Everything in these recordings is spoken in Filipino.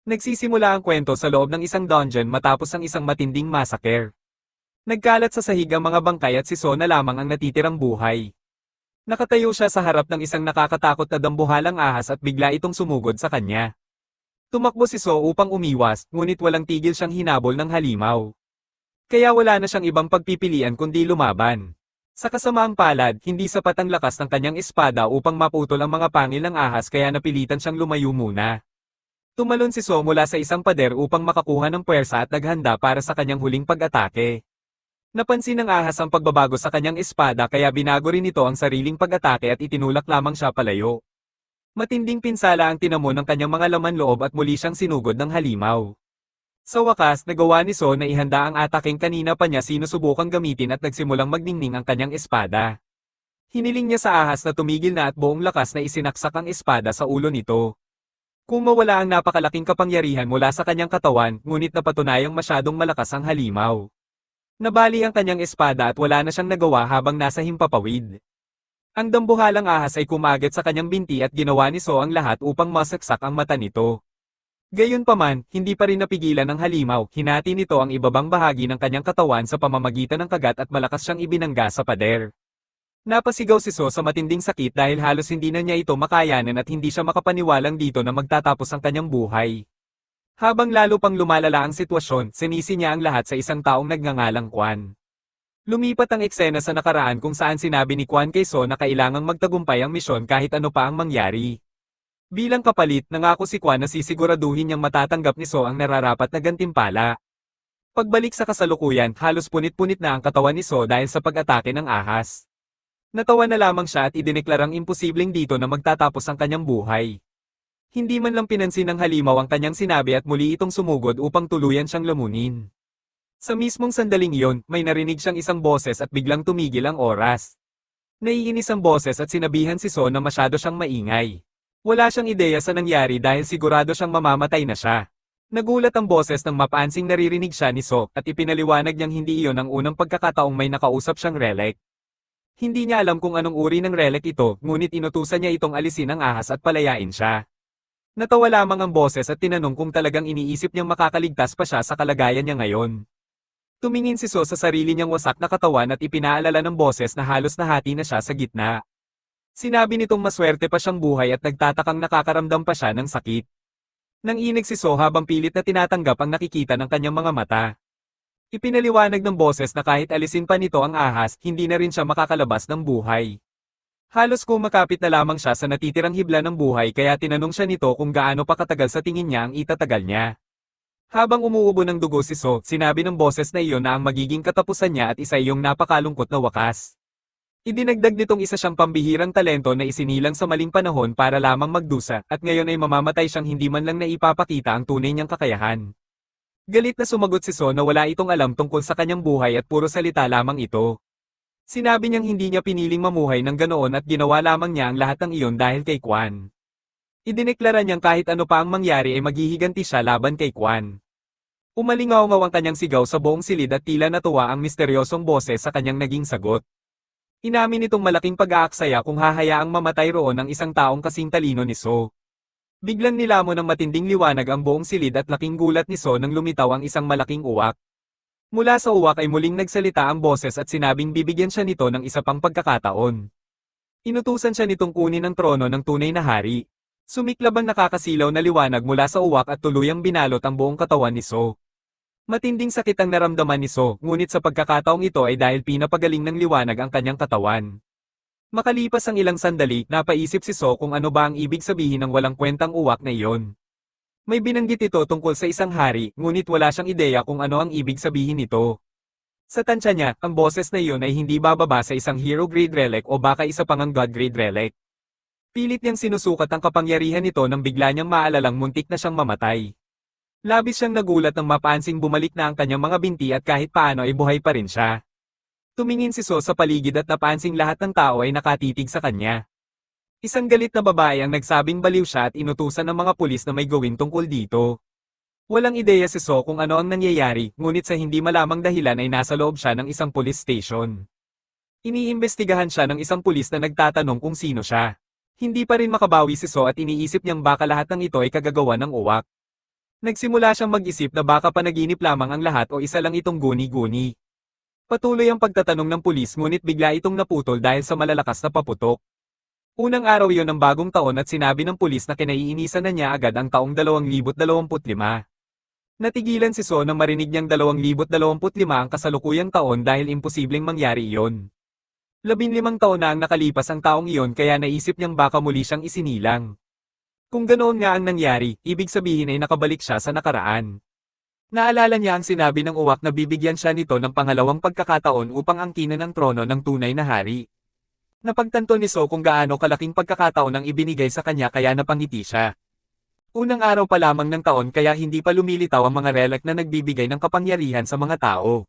Nagsisimula ang kwento sa loob ng isang dungeon matapos ang isang matinding massacre. Nagkalat sa sahig ang mga bangkay at si So na lamang ang natitirang buhay. Nakatayo siya sa harap ng isang nakakatakot na dambuhalang ahas at bigla itong sumugod sa kanya. Tumakbo si So upang umiwas, ngunit walang tigil siyang hinabol ng halimaw. Kaya wala na siyang ibang pagpipilian kundi lumaban. Sa kasamaang palad, hindi sapat ang lakas ng kanyang espada upang maputol ang mga pangil ng ahas kaya napilitan siyang lumayo muna. Tumalon si So mula sa isang pader upang makakuha ng puwersa at naghanda para sa kanyang huling pag-atake. Napansin ng ahas ang pagbabago sa kanyang espada kaya binago rin ito ang sariling pag-atake at itinulak lamang siya palayo. Matinding pinsala ang tinamo ng kanyang mga laman loob at muli siyang sinugod ng halimaw. Sa wakas, nagawa ni So na ihanda ang ataking kanina pa niya sinusubukang gamitin at nagsimulang magningning ang kanyang espada. Hiniling niya sa ahas na tumigil na at buong lakas na isinaksak ang espada sa ulo nito. Kung mawala ang napakalaking kapangyarihan mula sa kanyang katawan, ngunit napatunayang masyadong malakas ang halimaw. Nabali ang kanyang espada at wala na siyang nagawa habang nasa himpapawid. Ang dambuhalang ahas ay kumagat sa kanyang binti at ginawa ni So ang lahat upang masaksak ang mata nito. Gayunpaman, hindi pa rin napigilan ng halimaw, hinati nito ang ibabang bahagi ng kanyang katawan sa pamamagitan ng kagat at malakas siyang ibinangga sa pader. Napasigaw si So sa matinding sakit dahil halos hindi na niya ito makayanan at hindi siya makapaniwalang dito na magtatapos ang kanyang buhay. Habang lalo pang lumalala ang sitwasyon, sinisi niya ang lahat sa isang taong nagngangalang Kwan. Lumipat ang eksena sa nakaraan kung saan sinabi ni Kwan kay So na kailangang magtagumpay ang misyon kahit ano pa ang mangyari. Bilang kapalit, nangako si Kwan na sisiguraduhin niyang matatanggap ni So ang nararapat na gantimpala. Pagbalik sa kasalukuyan, halos punit-punit na ang katawan ni So dahil sa pag-atake ng ahas. Natawa na lamang siya at idineklarang imposibleng dito na magtatapos ang kanyang buhay. Hindi man lang pinansin ng halimaw ang kanyang sinabi at muli itong sumugod upang tuluyan siyang lamunin. Sa mismong sandaling iyon, may narinig siyang isang boses at biglang tumigil ang oras. Naiinis ang boses at sinabihan si So na masyado siyang maingay. Wala siyang ideya sa nangyari dahil sigurado siyang mamamatay na siya. Nagulat ang boses nang mapaansing naririnig siya ni So at ipinaliwanag niyang hindi iyon ang unang pagkakataong may nakausap siyang relic. Hindi niya alam kung anong uri ng relic ito, ngunit inutusan niya itong alisin ang ahas at palayain siya. Natawa lamang ang boses at tinanong kung talagang iniisip niyang makakaligtas pa siya sa kalagayan niya ngayon. Tumingin si So sa sarili niyang wasak na katawan at ipinaalala ng boses na halos nahati na siya sa gitna. Sinabi nitong maswerte pa siyang buhay at nagtatakang nakakaramdam pa siya ng sakit. Nanginig si So habang pilit na tinatanggap ang nakikita ng kanyang mga mata. Ipinaliwanag ng boses na kahit alisin pa nito ang ahas, hindi na rin siya makakalabas ng buhay. Halos kumakapit na lamang siya sa natitirang hibla ng buhay kaya tinanong siya nito kung gaano pa katagal sa tingin niya ang itatagal niya. Habang umuubo ng dugo si So, sinabi ng boses na iyon na ang magiging katapusan niya at isa iyong napakalungkot na wakas. Idinagdag nitong isa siyang pambihirang talento na isinilang sa maling panahon para lamang magdusa, at ngayon ay mamamatay siyang hindi man lang naipapakita ang tunay niyang kakayahan. Galit na sumagot si So na wala itong alam tungkol sa kanyang buhay at puro salita lamang ito. Sinabi niyang hindi niya piniling mamuhay ng ganoon at ginawa lamang niya ang lahat ng iyon dahil kay Kwan. Idineklara niyang kahit ano pa ang mangyari ay maghihiganti siya laban kay Kwan. Umalingaw-ngaw ang kanyang sigaw sa buong silid at tila natuwa ang misteryosong boses sa kanyang naging sagot. Inamin nitong malaking pag-aaksaya kung hahayaang mamatay roon ang isang taong kasing talino ni So. Biglang nilamon ng matinding liwanag ang buong silid at laking gulat ni So nang lumitaw ang isang malaking uwak. Mula sa uwak ay muling nagsalita ang boses at sinabing bibigyan siya nito ng isa pang pagkakataon. Inutusan siya nitong kunin ang trono ng tunay na hari. Sumiklab ang nakakasilaw na liwanag mula sa uwak at tuluyang binalot ang buong katawan ni So. Matinding sakit ang naramdaman ni So, ngunit sa pagkakataong ito ay dahil pinapagaling ng liwanag ang kanyang katawan. Makalipas ang ilang sandali, napaisip si So kung ano ba ang ibig sabihin ng walang kwentang uwak na iyon. May binanggit ito tungkol sa isang hari, ngunit wala siyang ideya kung ano ang ibig sabihin nito. Sa tansya niya, ang boses na iyon ay hindi bababa sa isang hero-grade relic o baka isa pang ang god-grade relic. Pilit niyang sinusukat ang kapangyarihan nito nang bigla niyang maalalang muntik na siyang mamatay. Labis siyang nagulat nang mapaansing bumalik na ang kanyang mga binti at kahit paano ay buhay pa rin siya. Tumingin si So sa paligid at napansing lahat ng tao ay nakatitig sa kanya. Isang galit na babae ang nagsabing baliw siya at inutusan ng mga pulis na may gawin tungkol dito. Walang ideya si So kung ano ang nangyayari, ngunit sa hindi malamang dahilan ay nasa loob siya ng isang police station. Iniimbestigahan siya ng isang pulis na nagtatanong kung sino siya. Hindi pa rin makabawi si So at iniisip niyang baka lahat ng ito ay kagagawa ng uwak. Nagsimula siyang mag-isip na baka panaginip lamang ang lahat o isa lang itong guni-guni. Patuloy ang pagtatanong ng pulis ngunit bigla itong naputol dahil sa malalakas na paputok. Unang araw iyon ng bagong taon at sinabi ng pulis na kinaiinisan na niya agad ang taong 2025. Natigilan si So nang marinig niyang 2025 ang kasalukuyang taon dahil imposibleng mangyari iyon. 15 taon na ang nakalipas ang taong iyon kaya naisip niyang baka muli siyang isinilang. Kung ganoon nga ang nangyari, ibig sabihin ay nakabalik siya sa nakaraan. Naalala niya ang sinabi ng uwak na bibigyan siya nito ng pangalawang pagkakataon upang angkinin ang trono ng tunay na hari. Napagtanto ni So kung gaano kalaking pagkakataon ang ibinigay sa kanya kaya napangiti siya. Unang araw pa lamang ng taon kaya hindi pa lumilitaw ang mga relic na nagbibigay ng kapangyarihan sa mga tao.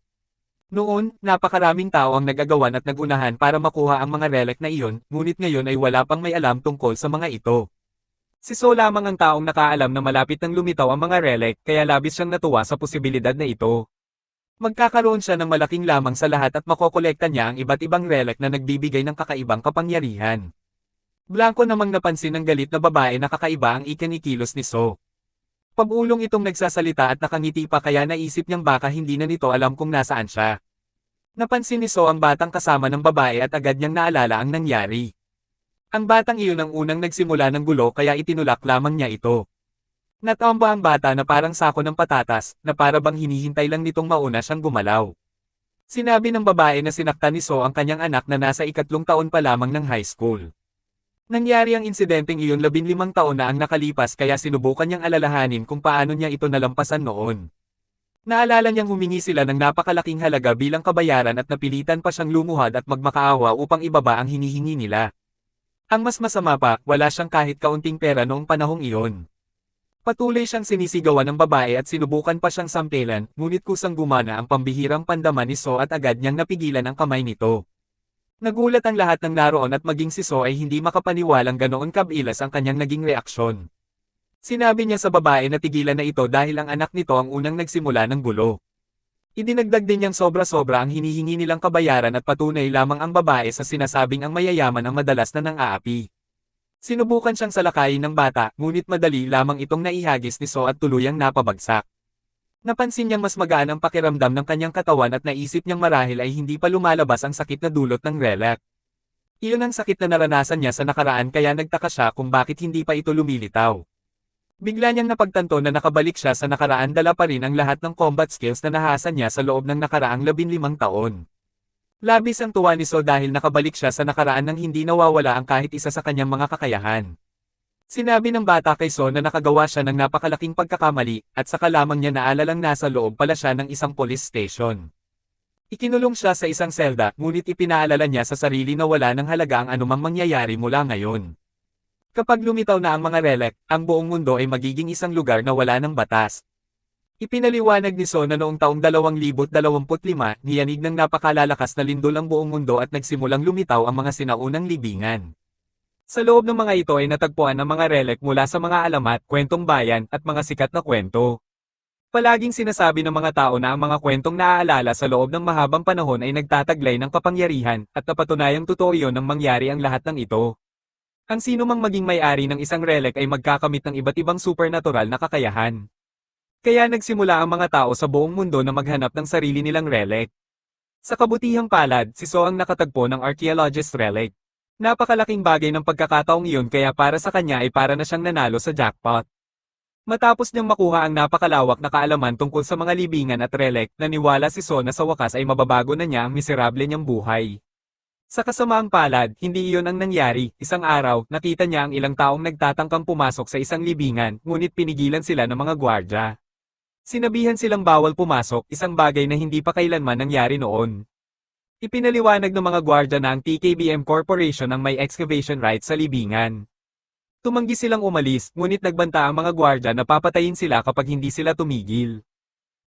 Noon, napakaraming tao ang nag-agawan at nagunahan para makuha ang mga relic na iyon, ngunit ngayon ay wala pang may alam tungkol sa mga ito. Si So lamang ang taong nakaalam na malapit nang lumitaw ang mga relic, kaya labis siyang natuwa sa posibilidad na ito. Magkakaroon siya ng malaking lamang sa lahat at makokolekta niya ang iba't ibang relic na nagbibigay ng kakaibang kapangyarihan. Blanco namang napansin ng galit na babae na kakaiba ang ikinikilos ni So. Pag-ulong itong nagsasalita at nakangiti pa kaya naisip niyang baka hindi na nito alam kung nasaan siya. Napansin ni So ang batang kasama ng babae at agad niyang naalala ang nangyari. Ang batang iyon ang unang nagsimula ng gulo kaya itinulak lamang niya ito. Natamba ang bata na parang sako ng patatas, na para bang hinihintay lang nitong mauna siyang gumalaw. Sinabi ng babae na sinaktan ni So ang kanyang anak na nasa 3 taon pa lamang ng high school. Nangyari ang insidenteng iyon 15 taon na ang nakalipas kaya sinubukan niyang alalahanin kung paano niya ito nalampasan noon. Naalala niyang humingi sila ng napakalaking halaga bilang kabayaran at napilitan pa siyang lumuhad at magmakaawa upang ibaba ang hinihingi nila. Ang mas masama pa, wala siyang kahit kaunting pera noong panahong iyon. Patuloy siyang sinisigawan ng babae at sinubukan pa siyang sampelan, ngunit kusang gumana ang pambihirang pandaman ni So at agad niyang napigilan ang kamay nito. Nagulat ang lahat ng naroon at maging si So ay hindi makapaniwalang ganoon kabilas ang kanyang naging reaksyon. Sinabi niya sa babae na tigilan na ito dahil ang anak nito ang unang nagsimula ng gulo. Idinagdag din niyang sobra-sobra ang hinihingi nilang kabayaran at patunay lamang ang babae sa sinasabing ang mayayaman ang madalas na nang-aapi. Sinubukan siyang salakayin ng bata, ngunit madali lamang itong naihagis ni So at tuluyang napabagsak. Napansin niyang mas magaan ang pakiramdam ng kanyang katawan at naisip niyang marahil ay hindi pa lumalabas ang sakit na dulot ng relic. Iyon ang sakit na naranasan niya sa nakaraan kaya nagtaka siya kung bakit hindi pa ito lumilitaw. Bigla niyang napagtanto na nakabalik siya sa nakaraan dala pa rin ang lahat ng combat skills na nahasan niya sa loob ng nakaraang 15 taon. Labis ang tuwa ni So dahil nakabalik siya sa nakaraan nang hindi nawawala ang kahit isa sa kanyang mga kakayahan. Sinabi ng bata kay So na nakagawa siya ng napakalaking pagkakamali, at saka lamang niya naalalang nasa loob pala siya ng isang police station. Ikinulong siya sa isang selda, ngunit ipinaalala niya sa sarili na wala ng halaga ang anumang mangyayari mula ngayon. Kapag lumitaw na ang mga relic, ang buong mundo ay magiging isang lugar na wala ng batas. Ipinaliwanag ni So na noong taong 2025, niyanig ng napakalalakas na lindol ang buong mundo at nagsimulang lumitaw ang mga sinaunang libingan. Sa loob ng mga ito ay natagpuan ang mga relic mula sa mga alamat, kwentong bayan, at mga sikat na kwento. Palaging sinasabi ng mga tao na ang mga kwentong naaalala sa loob ng mahabang panahon ay nagtataglay ng kapangyarihan, at napatunayang totoo iyon nang mangyari ang lahat ng ito. Ang sino mang maging may-ari ng isang relic ay magkakamit ng iba't ibang supernatural na kakayahan. Kaya nagsimula ang mga tao sa buong mundo na maghanap ng sarili nilang relic. Sa kabutihang palad, si So ang nakatagpo ng archaeologist relic. Napakalaking bagay ng pagkakataong iyon kaya para sa kanya ay para na siyang nanalo sa jackpot. Matapos niyang makuha ang napakalawak na kaalaman tungkol sa mga libingan at relic, naniwala si So na sa wakas ay mababago na niya ang miserable niyang buhay. Sa kasamaang palad, hindi iyon ang nangyari. Isang araw, nakita niya ang ilang taong nagtatangkang pumasok sa isang libingan, ngunit pinigilan sila ng mga gwardya. Sinabihan silang bawal pumasok, isang bagay na hindi pa kailanman nangyari noon. Ipinaliwanag ng mga gwardya na ang TKBM Corporation ang may excavation rights sa libingan. Tumanggi silang umalis, ngunit nagbanta ang mga gwardya na papatayin sila kapag hindi sila tumigil.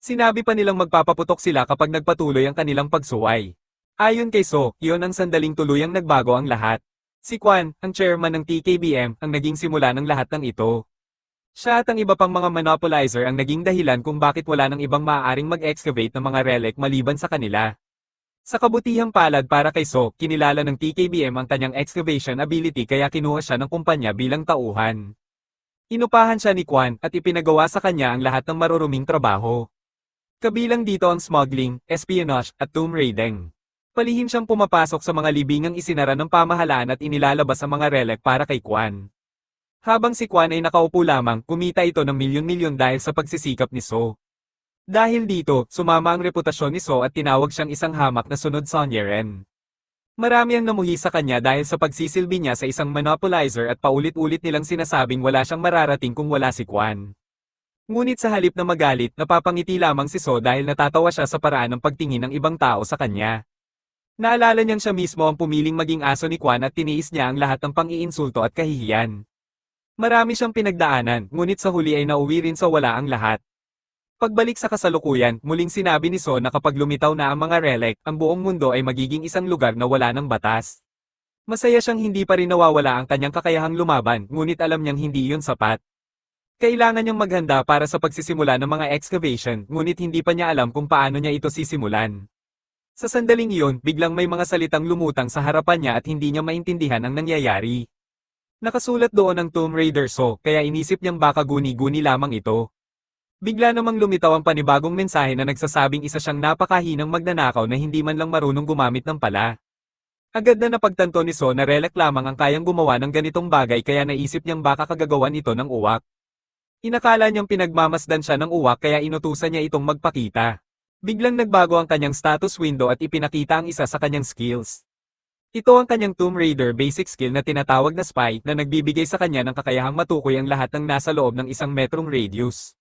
Sinabi pa nilang magpapaputok sila kapag nagpatuloy ang kanilang pagsuway. Ayon kay So, iyon ang sandaling tuluyang nagbago ang lahat. Si Kwan, ang chairman ng TKBM, ang naging simula ng lahat ng ito. Siya at ang iba pang mga monopolizer ang naging dahilan kung bakit wala ng ibang maaaring mag-excavate ng mga relic maliban sa kanila. Sa kabutihang palad para kay So, kinilala ng TKBM ang kanyang excavation ability kaya kinuha siya ng kumpanya bilang tauhan. Inupahan siya ni Kwan at ipinagawa sa kanya ang lahat ng maruruming trabaho. Kabilang dito ang smuggling, espionage, at tomb raiding. Palihim siyang pumapasok sa mga libingang isinara ng pamahalaan at inilalabas ang mga relic para kay Kwan. Habang si Kwan ay nakaupo lamang, kumita ito ng milyon-milyon dahil sa pagsisikap ni So. Dahil dito, sumama ang reputasyon ni So at tinawag siyang isang hamak na sunod Sonyeren. Marami ang namuhi sa kanya dahil sa pagsisilbi niya sa isang monopolizer at paulit-ulit nilang sinasabing wala siyang mararating kung wala si Kwan. Ngunit sa halip na magalit, napapangiti lamang si So dahil natatawa siya sa paraan ng pagtingin ng ibang tao sa kanya. Naalala niyang siya mismo ang pumiling maging aso ni Kwan at tiniis niya ang lahat ng pang-iinsulto at kahihiyan. Marami siyang pinagdaanan, ngunit sa huli ay nauwi rin sa wala ang lahat. Pagbalik sa kasalukuyan, muling sinabi ni So na kapag lumitaw na ang mga relic, ang buong mundo ay magiging isang lugar na wala ng batas. Masaya siyang hindi pa rin nawawala ang kanyang kakayahang lumaban, ngunit alam niyang hindi iyon sapat. Kailangan niyang maghanda para sa pagsisimula ng mga excavation, ngunit hindi pa niya alam kung paano niya ito sisimulan. Sa sandaling iyon, biglang may mga salitang lumutang sa harapan niya at hindi niya maintindihan ang nangyayari. Nakasulat doon ang Tomb Raider So, kaya inisip niyang baka guni-guni lamang ito. Bigla namang lumitaw ang panibagong mensahe na nagsasabing isa siyang napakahinang magnanakaw na hindi man lang marunong gumamit ng pala. Agad na napagtanto ni So na relic lamang ang kayang gumawa ng ganitong bagay kaya naisip niyang baka kagagawan ito ng uwak. Inakala niyang pinagmamasdan siya ng uwak kaya inutusan niya itong magpakita. Biglang nagbago ang kanyang status window at ipinakita ang isa sa kanyang skills. Ito ang kanyang Tomb Raider basic skill na tinatawag na spy na nagbibigay sa kanya ng kakayahang matukoy ang lahat ng nasa loob ng isang metrong radius.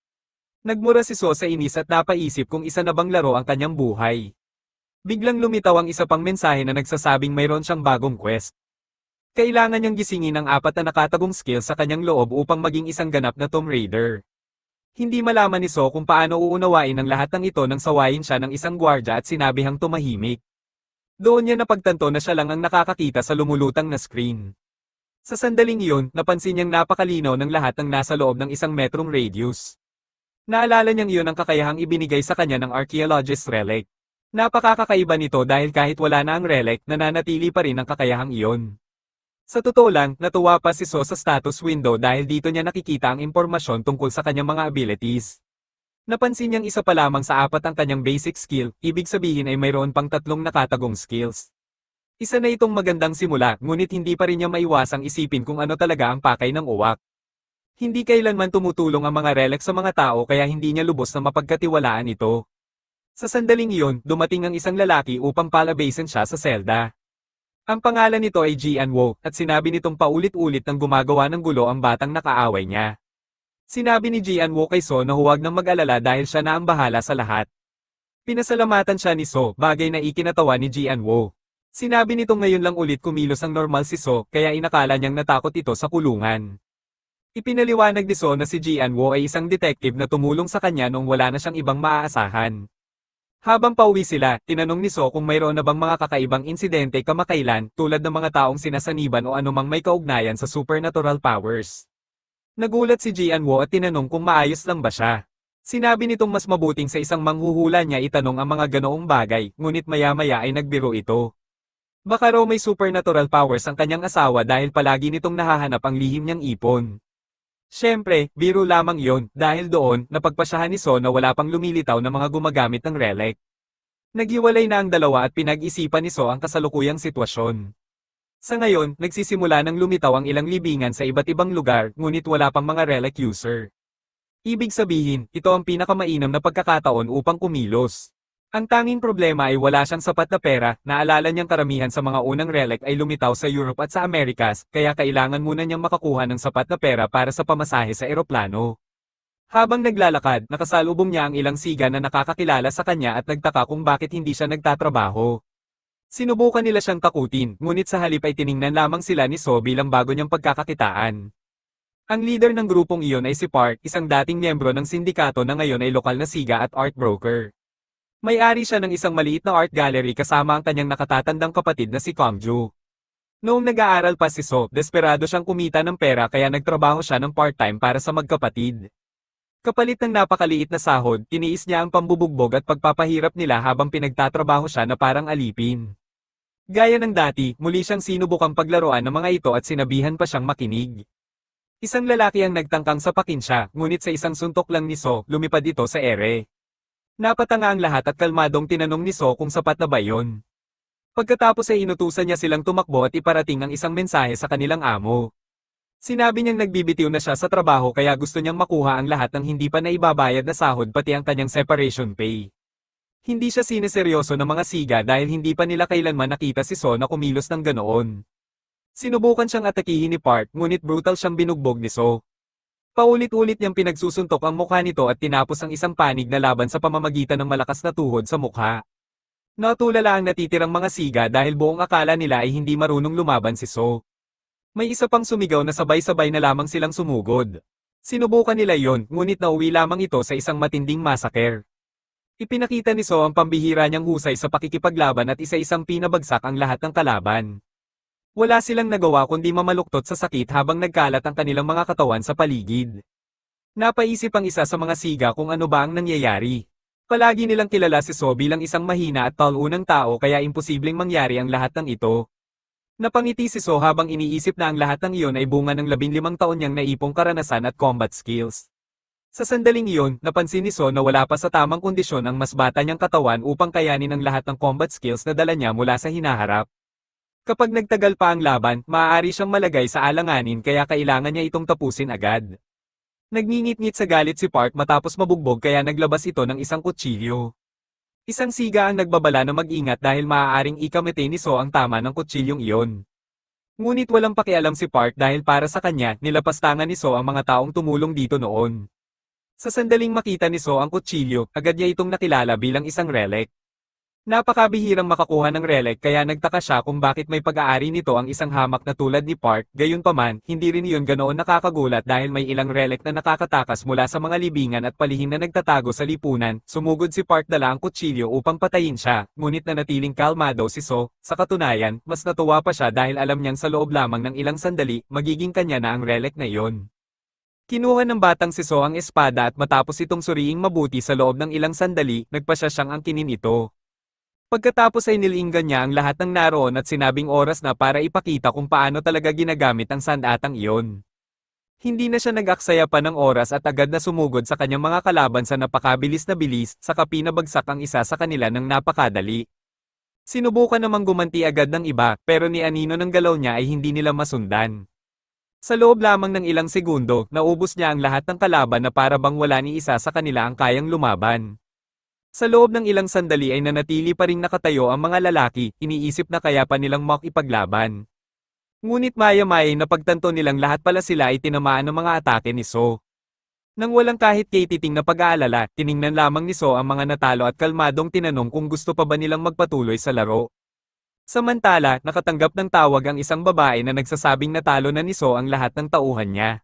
Nagmura si So sa inis at napaisip kung isa na bang laro ang kanyang buhay. Biglang lumitaw ang isa pang mensahe na nagsasabing mayroon siyang bagong quest. Kailangan niyang gisingin ang 4 na nakatagong skill sa kanyang loob upang maging isang ganap na Tomb Raider. Hindi malaman ni So kung paano uunawain ang lahat ng ito nang sawayin siya ng isang gwardya at sinabihang tumahimik. Doon niya napagtanto na siya lang ang nakakakita sa lumulutang na screen. Sa sandaling iyon, napansin niyang napakalinaw ng lahat ng nasa loob ng isang metrong radius. Naalala niyang iyon ang kakayahang ibinigay sa kanya ng archaeologist relic. Napakakakaiba nito dahil kahit wala na ang relic, nananatili pa rin ang kakayahang iyon. Sa totoo lang, natuwa pa si So sa status window dahil dito niya nakikita ang impormasyon tungkol sa kanyang mga abilities. Napansin niyang isa pa lamang sa 4 ang kanyang basic skill, ibig sabihin ay mayroon pang 3 nakatagong skills. Isa na itong magandang simula, ngunit hindi pa rin niya maiwasang isipin kung ano talaga ang pakay ng uwak. Hindi kailanman tumutulong ang mga relic sa mga tao kaya hindi niya lubos na mapagkatiwalaan ito. Sa sandaling iyon, dumating ang isang lalaki upang palabasin siya sa selda. Ang pangalan nito ay Jian Wo, at sinabi nitong paulit-ulit nang gumagawa ng gulo ang batang nakaaway niya. Sinabi ni Jian Wo kay So na huwag nang mag-alala dahil siya na ang bahala sa lahat. Pinasalamatan siya ni So, bagay na ikinatawa ni Jian Wo. Sinabi nitong ngayon lang ulit kumilos ang normal si So, kaya inakala niyang natakot ito sa kulungan. Ipinaliwanag ni So na si Jian Wo ay isang detective na tumulong sa kanya noong wala na siyang ibang maaasahan. Habang pauwi sila, tinanong ni So kung mayroon na bang mga kakaibang insidente kamakailan tulad ng mga taong sinasaniban o anumang may kaugnayan sa supernatural powers. Nagulat si Jian Wo at tinanong kung maayos lang ba siya. Sinabi nitong mas mabuting sa isang manghuhula niya itanong ang mga ganoong bagay, ngunit maya-maya ay nagbiro ito. Baka raw may supernatural powers ang kanyang asawa dahil palagi nitong nahahanap ang lihim niyang ipon. Siyempre, biro lamang iyon, dahil doon, napagpasyahan ni So na wala pang lumilitaw na mga gumagamit ng relic. Naghiwalay na ang dalawa at pinag-isipan ni So ang kasalukuyang sitwasyon. Sa ngayon, nagsisimula ng lumitaw ang ilang libingan sa iba't ibang lugar, ngunit wala pang mga relic user. Ibig sabihin, ito ang pinakamainam na pagkakataon upang kumilos. Ang tanging problema ay wala siyang sapat na pera, naalala niyang karamihan sa mga unang relic ay lumitaw sa Europe at sa Amerikas, kaya kailangan muna niyang makakuha ng sapat na pera para sa pamasahe sa eroplano. Habang naglalakad, nakasalubong niya ang ilang siga na nakakakilala sa kanya at nagtaka kung bakit hindi siya nagtatrabaho. Sinubukan nila siyang takutin, ngunit sa halip ay tiningnan lamang sila ni So bilang bago niyang pagkakakitaan. Ang leader ng grupong iyon ay si Park, isang dating miyembro ng sindikato na ngayon ay lokal na siga at art broker. May-ari siya ng isang maliit na art gallery kasama ang kanyang nakatatandang kapatid na si Kongju. Noong nag-aaral pa si So, desperado siyang kumita ng pera kaya nagtrabaho siya ng part-time para sa magkapatid. Kapalit ng napakaliit na sahod, tiniis niya ang pambubugbog at pagpapahirap nila habang pinagtatrabaho siya na parang alipin. Gaya ng dati, muli siyang sinubukang paglaruan ng mga ito at sinabihan pa siyang makinig. Isang lalaki ang nagtangkang sapakin siya, ngunit sa isang suntok lang ni So, lumipad ito sa ere. Napatanga ang lahat at kalmadong tinanong ni So kung sapat na ba iyon. Pagkatapos ay inutusan niya silang tumakbo at iparating ang isang mensahe sa kanilang amo. Sinabi niyang nagbibitiw na siya sa trabaho kaya gusto niyang makuha ang lahat ng hindi pa naibabayad na sahod pati ang kanyang separation pay. Hindi siya sineseryoso ng mga siga dahil hindi pa nila kailanman nakita si So na kumilos ng ganoon. Sinubukan siyang atakihin ni Park ngunit brutal siyang binugbog ni So. Paulit-ulit niyang pinagsusuntok ang mukha nito at tinapos ang isang panig na laban sa pamamagitan ng malakas na tuhod sa mukha. Natulala ang natitirang mga siga dahil buong akala nila ay hindi marunong lumaban si So. May isa pang sumigaw na sabay-sabay na lamang silang sumugod. Sinubukan nila yon, ngunit nauwi lamang ito sa isang matinding massacre. Ipinakita ni So ang pambihira niyang husay sa pakikipaglaban at isa-isang pinabagsak ang lahat ng kalaban. Wala silang nagawa kundi mamaluktot sa sakit habang nagkalat ang kanilang mga katawan sa paligid. Napaisip ang isa sa mga siga kung ano ba ang nangyayari. Palagi nilang kilala si So bilang isang mahina at talunang tao kaya imposibleng mangyari ang lahat ng ito. Napangiti si So habang iniisip na ang lahat ng iyon ay bunga ng 15 taon niyang naipong karanasan at combat skills. Sa sandaling iyon, napansin ni So na wala pa sa tamang kondisyon ang mas bata niyang katawan upang kayanin ang lahat ng combat skills na dala niya mula sa hinaharap. Kapag nagtagal pa ang laban, maaari siyang malagay sa alanganin kaya kailangan niya itong tapusin agad. Nagngingit-ngit sa galit si Park matapos mabugbog kaya naglabas ito ng isang kutsilyo. Isang siga ang nagbabala na mag-ingat dahil maaaring ikamete ni So ang tama ng kutsilyong iyon. Ngunit walang pakialam si Park dahil para sa kanya, nilapastangan ni So ang mga taong tumulong dito noon. Sa sandaling makita ni So ang kutsilyo, agad niya itong nakilala bilang isang relic. Napakabihirang makakuha ng relic kaya nagtaka siya kung bakit may pag-aari nito ang isang hamak na tulad ni Park, gayunpaman, hindi rin iyon ganoon nakakagulat dahil may ilang relic na nakakatakas mula sa mga libingan at palihim na nagtatago sa lipunan. Sumugod si Park dala ang kutsilyo upang patayin siya, ngunit nanatiling kalmado si So. Sa katunayan, mas natuwa pa siya dahil alam niyang sa loob lamang ng ilang sandali, magiging kanya na ang relic na iyon. Kinuha ng batang si So ang espada at matapos itong suriing mabuti sa loob ng ilang sandali, nagpasya siyang angkinin ito. Pagkatapos ay nilinggan niya ang lahat ng naroon at sinabing oras na para ipakita kung paano talaga ginagamit ang sandatang iyon. Hindi na siya nag-aksaya pa ng oras at agad na sumugod sa kanyang mga kalaban sa napakabilis na bilis, saka pinabagsak ang isa sa kanila ng napakadali. Sinubukan namang gumanti agad ng iba, pero ni anino ng galaw niya ay hindi nila masundan. Sa loob lamang ng ilang segundo, naubos niya ang lahat ng kalaban na para bang wala ni isa sa kanila ang kayang lumaban. Sa loob ng ilang sandali ay nanatili pa ring nakatayo ang mga lalaki, iniisip na kaya pa nilang makipaglaban. Ngunit maya-maya napagtanto nilang lahat pala sila ay tinamaan ng mga atake ni So. Nang walang kahit katiting na pag-aalala, tiningnan lamang ni So ang mga natalo at kalmadong tinanong kung gusto pa ba nilang magpatuloy sa laro. Samantala, nakatanggap ng tawag ang isang babae na nagsasabing natalo na ni So ang lahat ng tauhan niya.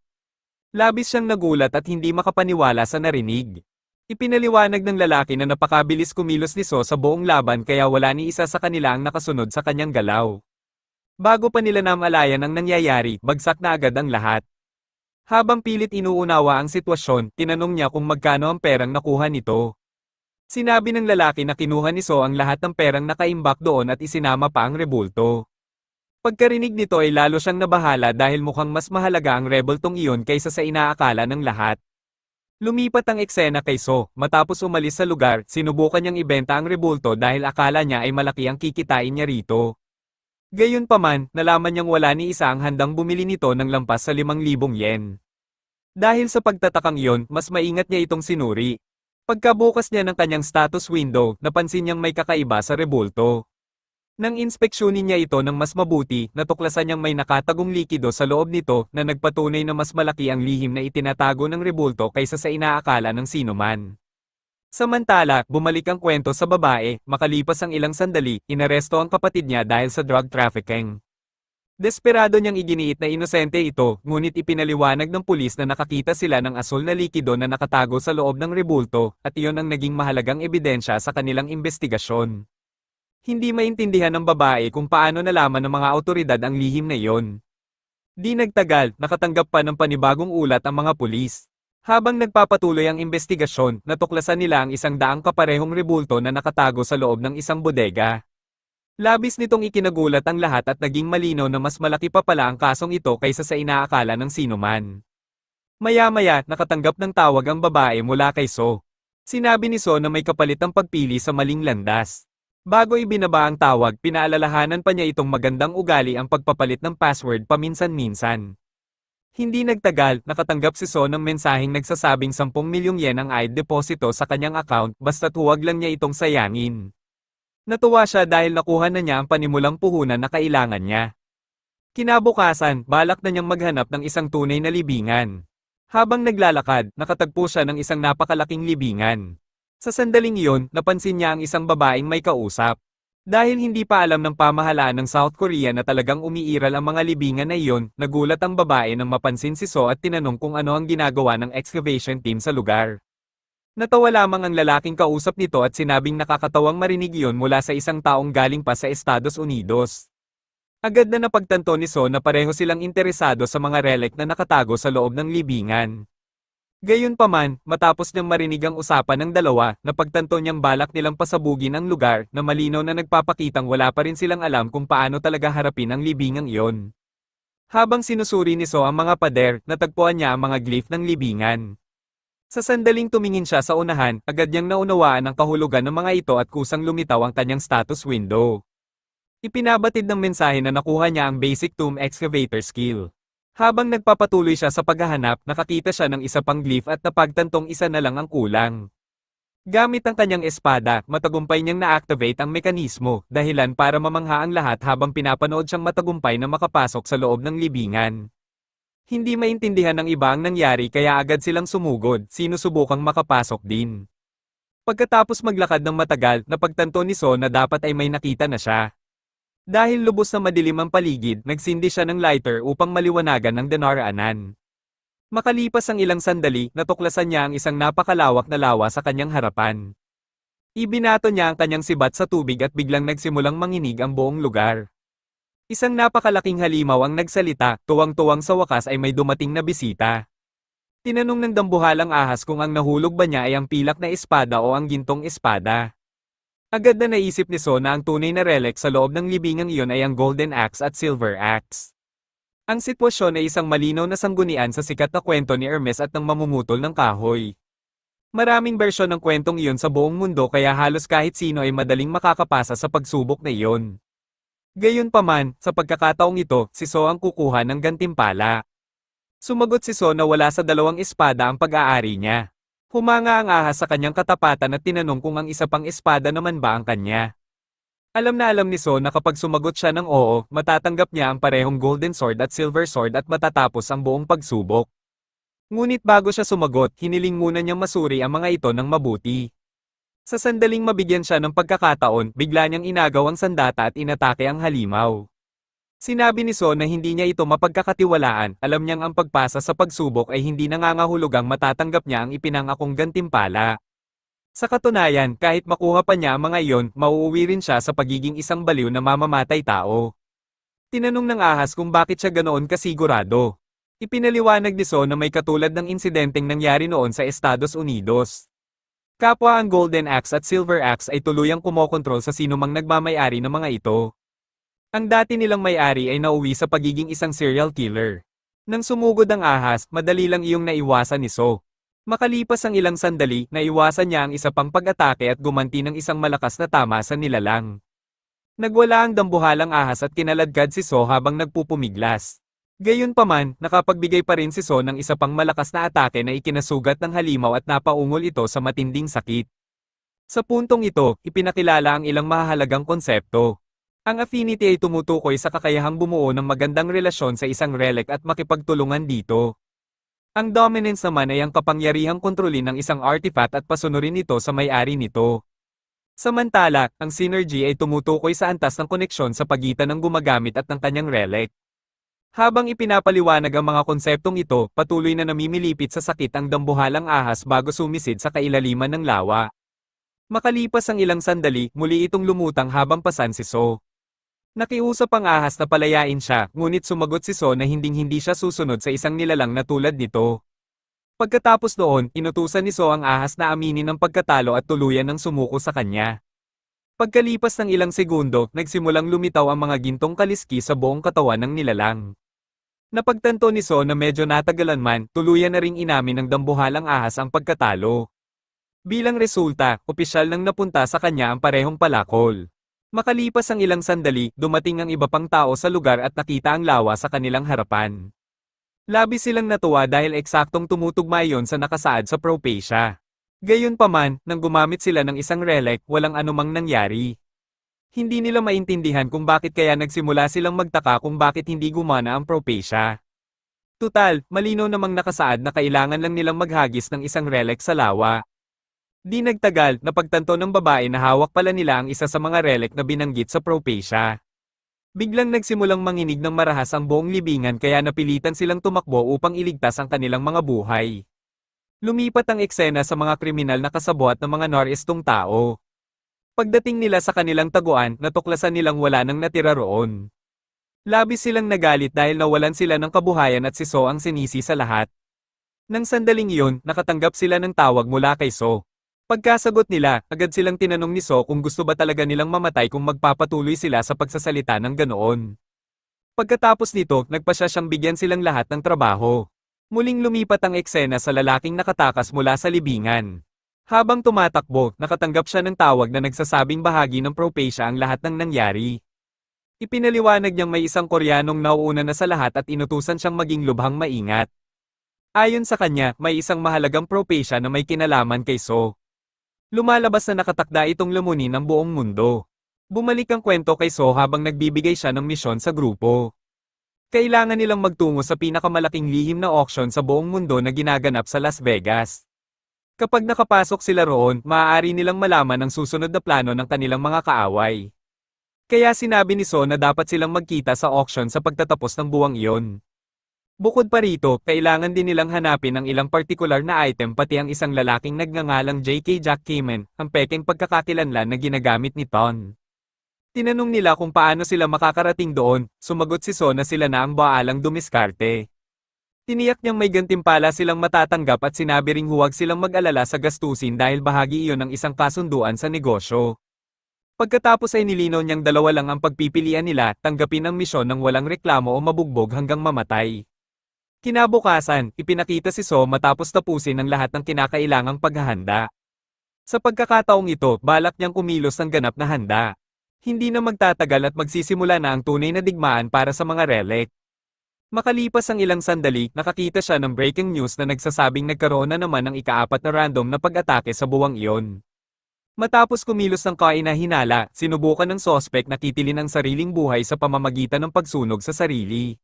Labis siyang nagulat at hindi makapaniwala sa narinig. Ipinaliwanag ng lalaki na napakabilis kumilos ni So sa buong laban kaya wala ni isa sa kanila ang nakasunod sa kanyang galaw. Bago pa nila namalayan ang nangyayari, bagsak na agad ang lahat. Habang pilit inuunawa ang sitwasyon, tinanong niya kung magkano ang perang nakuha nito. Sinabi ng lalaki na kinuha ni So ang lahat ng perang nakaimbak doon at isinama pa ang rebulto. Pagkarinig nito ay lalo siyang nabahala dahil mukhang mas mahalaga ang rebultong iyon kaysa sa inaakala ng lahat. Lumipat ang eksena kay So, matapos umalis sa lugar, sinubukan niyang ibenta ang rebulto dahil akala niya ay malaki ang kikitain niya rito. Gayunpaman, nalaman niyang wala ni isa ang handang bumili nito ng lampas sa 5,000 yen. Dahil sa pagtatakang iyon, mas maingat niya itong sinuri. Pagkabukas niya ng kanyang status window, napansin niyang may kakaiba sa rebulto. Nang inspeksyonin niya ito ng mas mabuti, natuklasan niyang may nakatagong likido sa loob nito na nagpatunay na mas malaki ang lihim na itinatago ng rebulto kaysa sa inaakala ng sinuman. Samantala, bumalik ang kwento sa babae, makalipas ang ilang sandali, inaresto ang kapatid niya dahil sa drug trafficking. Desperado niyang iginiit na inosente ito, ngunit ipinaliwanag ng pulis na nakakita sila ng asul na likido na nakatago sa loob ng rebulto, at iyon ang naging mahalagang ebidensya sa kanilang investigasyon. Hindi maintindihan ng babae kung paano nalaman ng mga awtoridad ang lihim na iyon. Di nagtagal, nakatanggap pa ng panibagong ulat ang mga pulis. Habang nagpapatuloy ang investigasyon, natuklasan nila ang 100 kaparehong rebulto na nakatago sa loob ng isang bodega. Labis nitong ikinagulat ang lahat at naging malinaw na mas malaki pa pala ang kasong ito kaysa sa inaakala ng sinuman. Maya-maya, nakatanggap ng tawag ang babae mula kay So. Sinabi ni So na may kapalit ang pagpili sa maling landas. Bago ibinaba ang tawag, pinaalalahanan pa niya itong magandang ugali ang pagpapalit ng password paminsan-minsan. Hindi nagtagal, nakatanggap si So ng mensaheng nagsasabing 10 milyong yen ang i-deposito sa kanyang account basta't huwag lang niya itong sayangin. Natuwa siya dahil nakuha na niya ang panimulang puhunan na kailangan niya. Kinabukasan, balak na niyang maghanap ng isang tunay na libingan. Habang naglalakad, nakatagpo siya ng isang napakalaking libingan. Sa sandaling iyon, napansin niya ang isang babaeng may kausap. Dahil hindi pa alam ng pamahalaan ng South Korea na talagang umiiral ang mga libingan na iyon, nagulat ang babae nang mapansin si So at tinanong kung ano ang ginagawa ng excavation team sa lugar. Natawa lamang ang lalaking kausap nito at sinabing nakakatawang marinig iyon mula sa isang taong galing pa sa Estados Unidos. Agad na napagtanto ni So na pareho silang interesado sa mga relic na nakatago sa loob ng libingan. Gayunpaman, matapos niyang marinig ang usapan ng dalawa, napagtanto niyang balak nilang pasabugin ang lugar na malinaw na nagpapakitang wala pa rin silang alam kung paano talaga harapin ang libingang iyon. Habang sinusuri ni So ang mga pader, natagpuan niya ang mga glyph ng libingan. Sa sandaling tumingin siya sa unahan, agad niyang naunawaan ang kahulugan ng mga ito at kusang lumitaw ang kanyang status window. Ipinabatid ng mensahe na nakuha niya ang basic tomb excavator skill. Habang nagpapatuloy siya sa paghahanap, nakakita siya ng isa pang glyph at napagtantong isa na lang ang kulang. Gamit ang kanyang espada, matagumpay niyang na-activate ang mekanismo, dahilan para mamangha ang lahat habang pinapanood siyang matagumpay na makapasok sa loob ng libingan. Hindi maintindihan ng iba ang nangyari kaya agad silang sumugod, sinusubukang makapasok din. Pagkatapos maglakad ng matagal, napagtanto ni So na dapat ay may nakita na siya. Dahil lubos na madilim ang paligid, nagsindi siya ng lighter upang maliwanagan ang dinaraanan. Makalipas ang ilang sandali, natuklasan niya ang isang napakalawak na lawa sa kanyang harapan. Ibinato niya ang kanyang sibat sa tubig at biglang nagsimulang manginig ang buong lugar. Isang napakalaking halimaw ang nagsalita, tuwang-tuwang sa wakas ay may dumating na bisita. Tinanong ng dambuhalang ahas kung ang nahulog ba niya ay ang pilak na espada o ang gintong espada. Agad na naisip ni So na ang tunay na relic sa loob ng libingang iyon ay ang golden axe at silver axe. Ang sitwasyon ay isang malinaw na sanggunian sa sikat na kwento ni Hermes at ng mamumutol ng kahoy. Maraming bersyon ng kwentong iyon sa buong mundo kaya halos kahit sino ay madaling makakapasa sa pagsubok na iyon. Gayunpaman, sa pagkakataong ito, si So ang kukuha ng gantimpala. Sumagot si So na wala sa dalawang espada ang pag-aari niya. Humanga ang ahas sa kanyang katapatan at tinanong kung ang isa pang espada naman ba ang kanya. Alam na alam ni So na kapag sumagot siya ng oo, matatanggap niya ang parehong golden sword at silver sword at matatapos ang buong pagsubok. Ngunit bago siya sumagot, hiniling muna niyang masuri ang mga ito ng mabuti. Sa sandaling mabigyan siya ng pagkakataon, bigla niyang inagaw ang sandata at inatake ang halimaw. Sinabi ni So na hindi niya ito mapagkakatiwalaan, alam niyang ang pagpasa sa pagsubok ay hindi nangangahulugang matatanggap niya ang ipinangakong gantimpala. Sa katunayan, kahit makuha pa niya ang mga iyon, mauuwi rin siya sa pagiging isang baliw na mamamatay tao. Tinanong ng ahas kung bakit siya ganoon kasigurado. Ipinaliwanag ni So na may katulad ng insidenteng nangyari noon sa Estados Unidos. Kapwa ang Golden Axe at Silver Axe ay tuluyang kumokontrol sa sinumang nagmamay-ari ng mga ito. Ang dati nilang may-ari ay nauwi sa pagiging isang serial killer. Nang sumugod ang ahas, madali lang iyong naiwasan ni So. Makalipas ang ilang sandali, naiwasan niya ang isa pang pag-atake at gumanti ng isang malakas na tama sa nilalang. Nagwala ang dambuhalang ahas at kinaladkad si So habang nagpupumiglas. Gayunpaman, nakapagbigay pa rin si So ng isa pang malakas na atake na ikinasugat ng halimaw at napaungol ito sa matinding sakit. Sa puntong ito, ipinakilala ang ilang mahahalagang konsepto. Ang affinity ay tumutukoy sa kakayahang bumuo ng magandang relasyon sa isang relic at makipagtulungan dito. Ang dominance naman ay ang kapangyarihang kontrolin ng isang artifact at pasunurin ito sa may-ari nito. Samantala, ang synergy ay tumutukoy sa antas ng koneksyon sa pagitan ng gumagamit at ng kanyang relic. Habang ipinapaliwanag ang mga konseptong ito, patuloy na namimilipit sa sakit ang dambuhalang ahas bago sumisid sa kailaliman ng lawa. Makalipas ang ilang sandali, muli itong lumutang habang pasan si So. Nakiusap ang ahas na palayain siya, ngunit sumagot si So na hinding-hindi siya susunod sa isang nilalang na tulad nito. Pagkatapos noon, inutusan ni So ang ahas na aminin ang pagkatalo at tuluyan ng sumuko sa kanya. Pagkalipas ng ilang segundo, nagsimulang lumitaw ang mga gintong kaliski sa buong katawan ng nilalang. Napagtanto ni So na medyo natagalan man, tuluyan na ring inamin ng dambuhalang ahas ang pagkatalo. Bilang resulta, opisyal nang napunta sa kanya ang parehong palakol. Makalipas ang ilang sandali, dumating ang iba pang tao sa lugar at nakita ang lawa sa kanilang harapan. Labis silang natuwa dahil eksaktong tumutugma iyon sa nakasaad sa Propacia. Gayunpaman, nang gumamit sila ng isang relic, walang anumang nangyari. Hindi nila maintindihan kung bakit kaya nagsimula silang magtaka kung bakit hindi gumana ang Propacia. Tutal, malinaw namang nakasaad na kailangan lang nilang maghagis ng isang relic sa lawa. Di nagtagal, napagtanto ng babae na hawak pala nila ang isa sa mga relic na binanggit sa Propacia. Biglang nagsimulang manginig ng marahas ang buong libingan kaya napilitan silang tumakbo upang iligtas ang kanilang mga buhay. Lumipat ang eksena sa mga kriminal na kasabwat ng mga norestong tao. Pagdating nila sa kanilang taguan, natuklasan nilang wala nang natira roon. Labis silang nagalit dahil nawalan sila ng kabuhayan at si So ang sinisi sa lahat. Nang sandaling iyon, nakatanggap sila ng tawag mula kay So. Pagkasagot nila, agad silang tinanong ni So kung gusto ba talaga nilang mamatay kung magpapatuloy sila sa pagsasalita ng ganoon. Pagkatapos nito, nagpasya siyang bigyan silang lahat ng trabaho. Muling lumipat ang eksena sa lalaking nakatakas mula sa libingan. Habang tumatakbo, nakatanggap siya ng tawag na nagsasabing bahagi ng Propacia ang lahat ng nangyari. Ipinaliwanag niyang may isang Koreanong nauuna na sa lahat at inutusan siyang maging lubhang maingat. Ayon sa kanya, may isang mahalagang Propacia na may kinalaman kay So. Lumalabas na nakatakda itong lumunin ng buong mundo. Bumalik ang kwento kay So habang nagbibigay siya ng misyon sa grupo. Kailangan nilang magtungo sa pinakamalaking lihim na auction sa buong mundo na ginaganap sa Las Vegas. Kapag nakapasok sila roon, maaari nilang malaman ang susunod na plano ng kanilang mga kaaway. Kaya sinabi ni So na dapat silang magkita sa auction sa pagtatapos ng buwang iyon. Bukod pa rito, kailangan din nilang hanapin ang ilang partikular na item pati ang isang lalaking nagngangalang J.K. Jack Kamen, ang pekeng pagkakakilanlan na ginagamit ni Ton. Tinanong nila kung paano sila makakarating doon, sumagot si So na sila na ang baalang dumiskarte. Tiniyak niyang may gantimpala silang matatanggap at sinabi ring huwag silang mag-alala sa gastusin dahil bahagi iyon ng isang kasunduan sa negosyo. Pagkatapos ay nilinaw niyang dalawa lang ang pagpipilian nila, tanggapin ang misyon ng walang reklamo o mabugbog hanggang mamatay. Kinabukasan, ipinakita si So matapos tapusin ang lahat ng kinakailangang paghahanda. Sa pagkakataong ito, balak niyang kumilos ng ganap na handa. Hindi na magtatagal at magsisimula na ang tunay na digmaan para sa mga relic. Makalipas ang ilang sandali, nakakita siya ng breaking news na nagsasabing nagkaroon na naman ng ika-4 na random na pag-atake sa buwang iyon. Matapos kumilos ng kainahinala, sinubukan ng sospek na kitilin ang sariling buhay sa pamamagitan ng pagsunog sa sarili.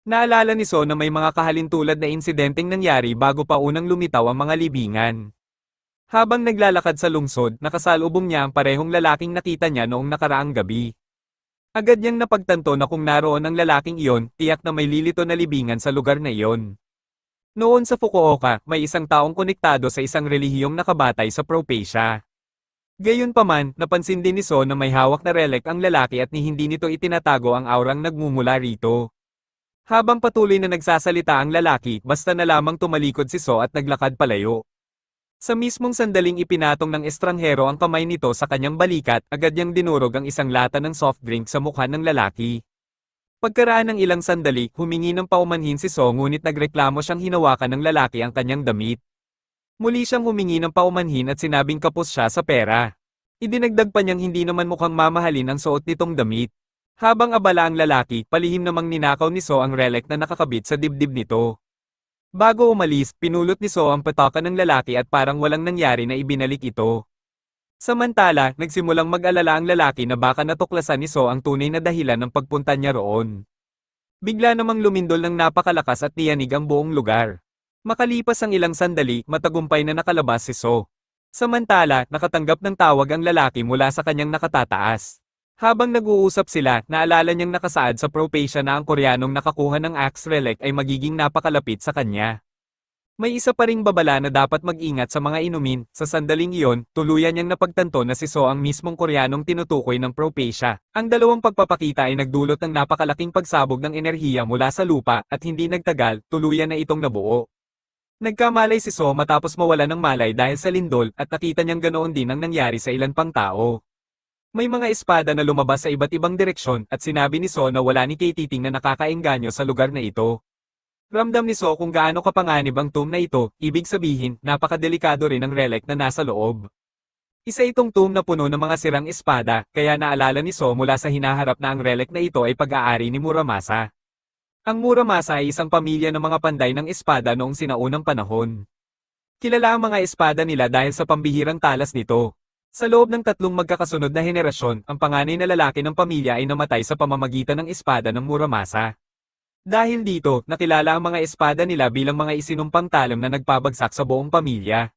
Naalala ni So na may mga kahalintulad na insidenteng nangyari bago pa unang lumitaw ang mga libingan. Habang naglalakad sa lungsod, nakasalubong niya ang parehong lalaking nakita niya noong nakaraang gabi. Agad niyang napagtanto na kung naroon ang lalaking iyon, tiyak na may lilito na libingan sa lugar na iyon. Noon sa Fukuoka, may isang taong konektado sa isang relihiyong nakabatay sa Propacia. Gayunpaman, napansin din ni So na may hawak na relic ang lalaki at ni hindi nito itinatago ang aurang nagmumula rito. Habang patuloy na nagsasalita ang lalaki, basta na lamang tumalikod si So at naglakad palayo. Sa mismong sandaling ipinatong ng estranghero ang kamay nito sa kanyang balikat, agad niyang dinurog ang isang lata ng soft drink sa mukha ng lalaki. Pagkaraan ng ilang sandali, humingi ng paumanhin si So ngunit nagreklamo siyang hinawakan ng lalaki ang kanyang damit. Muli siyang humingi ng paumanhin at sinabing kapos siya sa pera. Idinagdag pa niyang hindi naman mukhang mamahalin ang suot nitong damit. Habang abala ang lalaki, palihim namang ninakaw ni So ang relic na nakakabit sa dibdib nito. Bago umalis, pinulot ni So ang patakan ng lalaki at parang walang nangyari na ibinalik ito. Samantala, nagsimulang mag-alala ang lalaki na baka natuklasan ni So ang tunay na dahilan ng pagpunta niya roon. Bigla namang lumindol ng napakalakas at niyanig ang buong lugar. Makalipas ang ilang sandali, matagumpay na nakalabas si So. Samantala, nakatanggap ng tawag ang lalaki mula sa kanyang nakatataas. Habang nag-uusap sila, naalala niyang nakasaad sa Propacia na ang Koreanong nakakuha ng Axe Relic ay magiging napakalapit sa kanya. May isa pa ring babala na dapat mag-ingat sa mga inumin, sa sandaling iyon, tuluyan niyang napagtanto na si So ang mismong Koreanong tinutukoy ng Propacia. Ang dalawang pagpapakita ay nagdulot ng napakalaking pagsabog ng enerhiya mula sa lupa, at hindi nagtagal, tuluyan na itong nabuo. Nagkamalay si So matapos mawala ng malay dahil sa lindol, at nakita niyang ganoon din ang nangyari sa ilan pang tao. May mga espada na lumabas sa iba't ibang direksyon at sinabi ni So na wala ni Kay titing na nakakaengganyo sa lugar na ito. Ramdam ni So kung gaano kapanganib ang tomb na ito, ibig sabihin, napakadelikado rin ang relic na nasa loob. Isa itong tomb na puno ng mga sirang espada, kaya naalala ni So mula sa hinaharap na ang relic na ito ay pag-aari ni Muramasa. Ang Muramasa ay isang pamilya ng mga panday ng espada noong sinaunang panahon. Kilala ang mga espada nila dahil sa pambihirang talas nito. Sa loob ng tatlong magkakasunod na henerasyon, ang panganay na lalaki ng pamilya ay namatay sa pamamagitan ng espada ng Muramasa. Dahil dito, nakilala ang mga espada nila bilang mga isinumpang talam na nagpabagsak sa buong pamilya.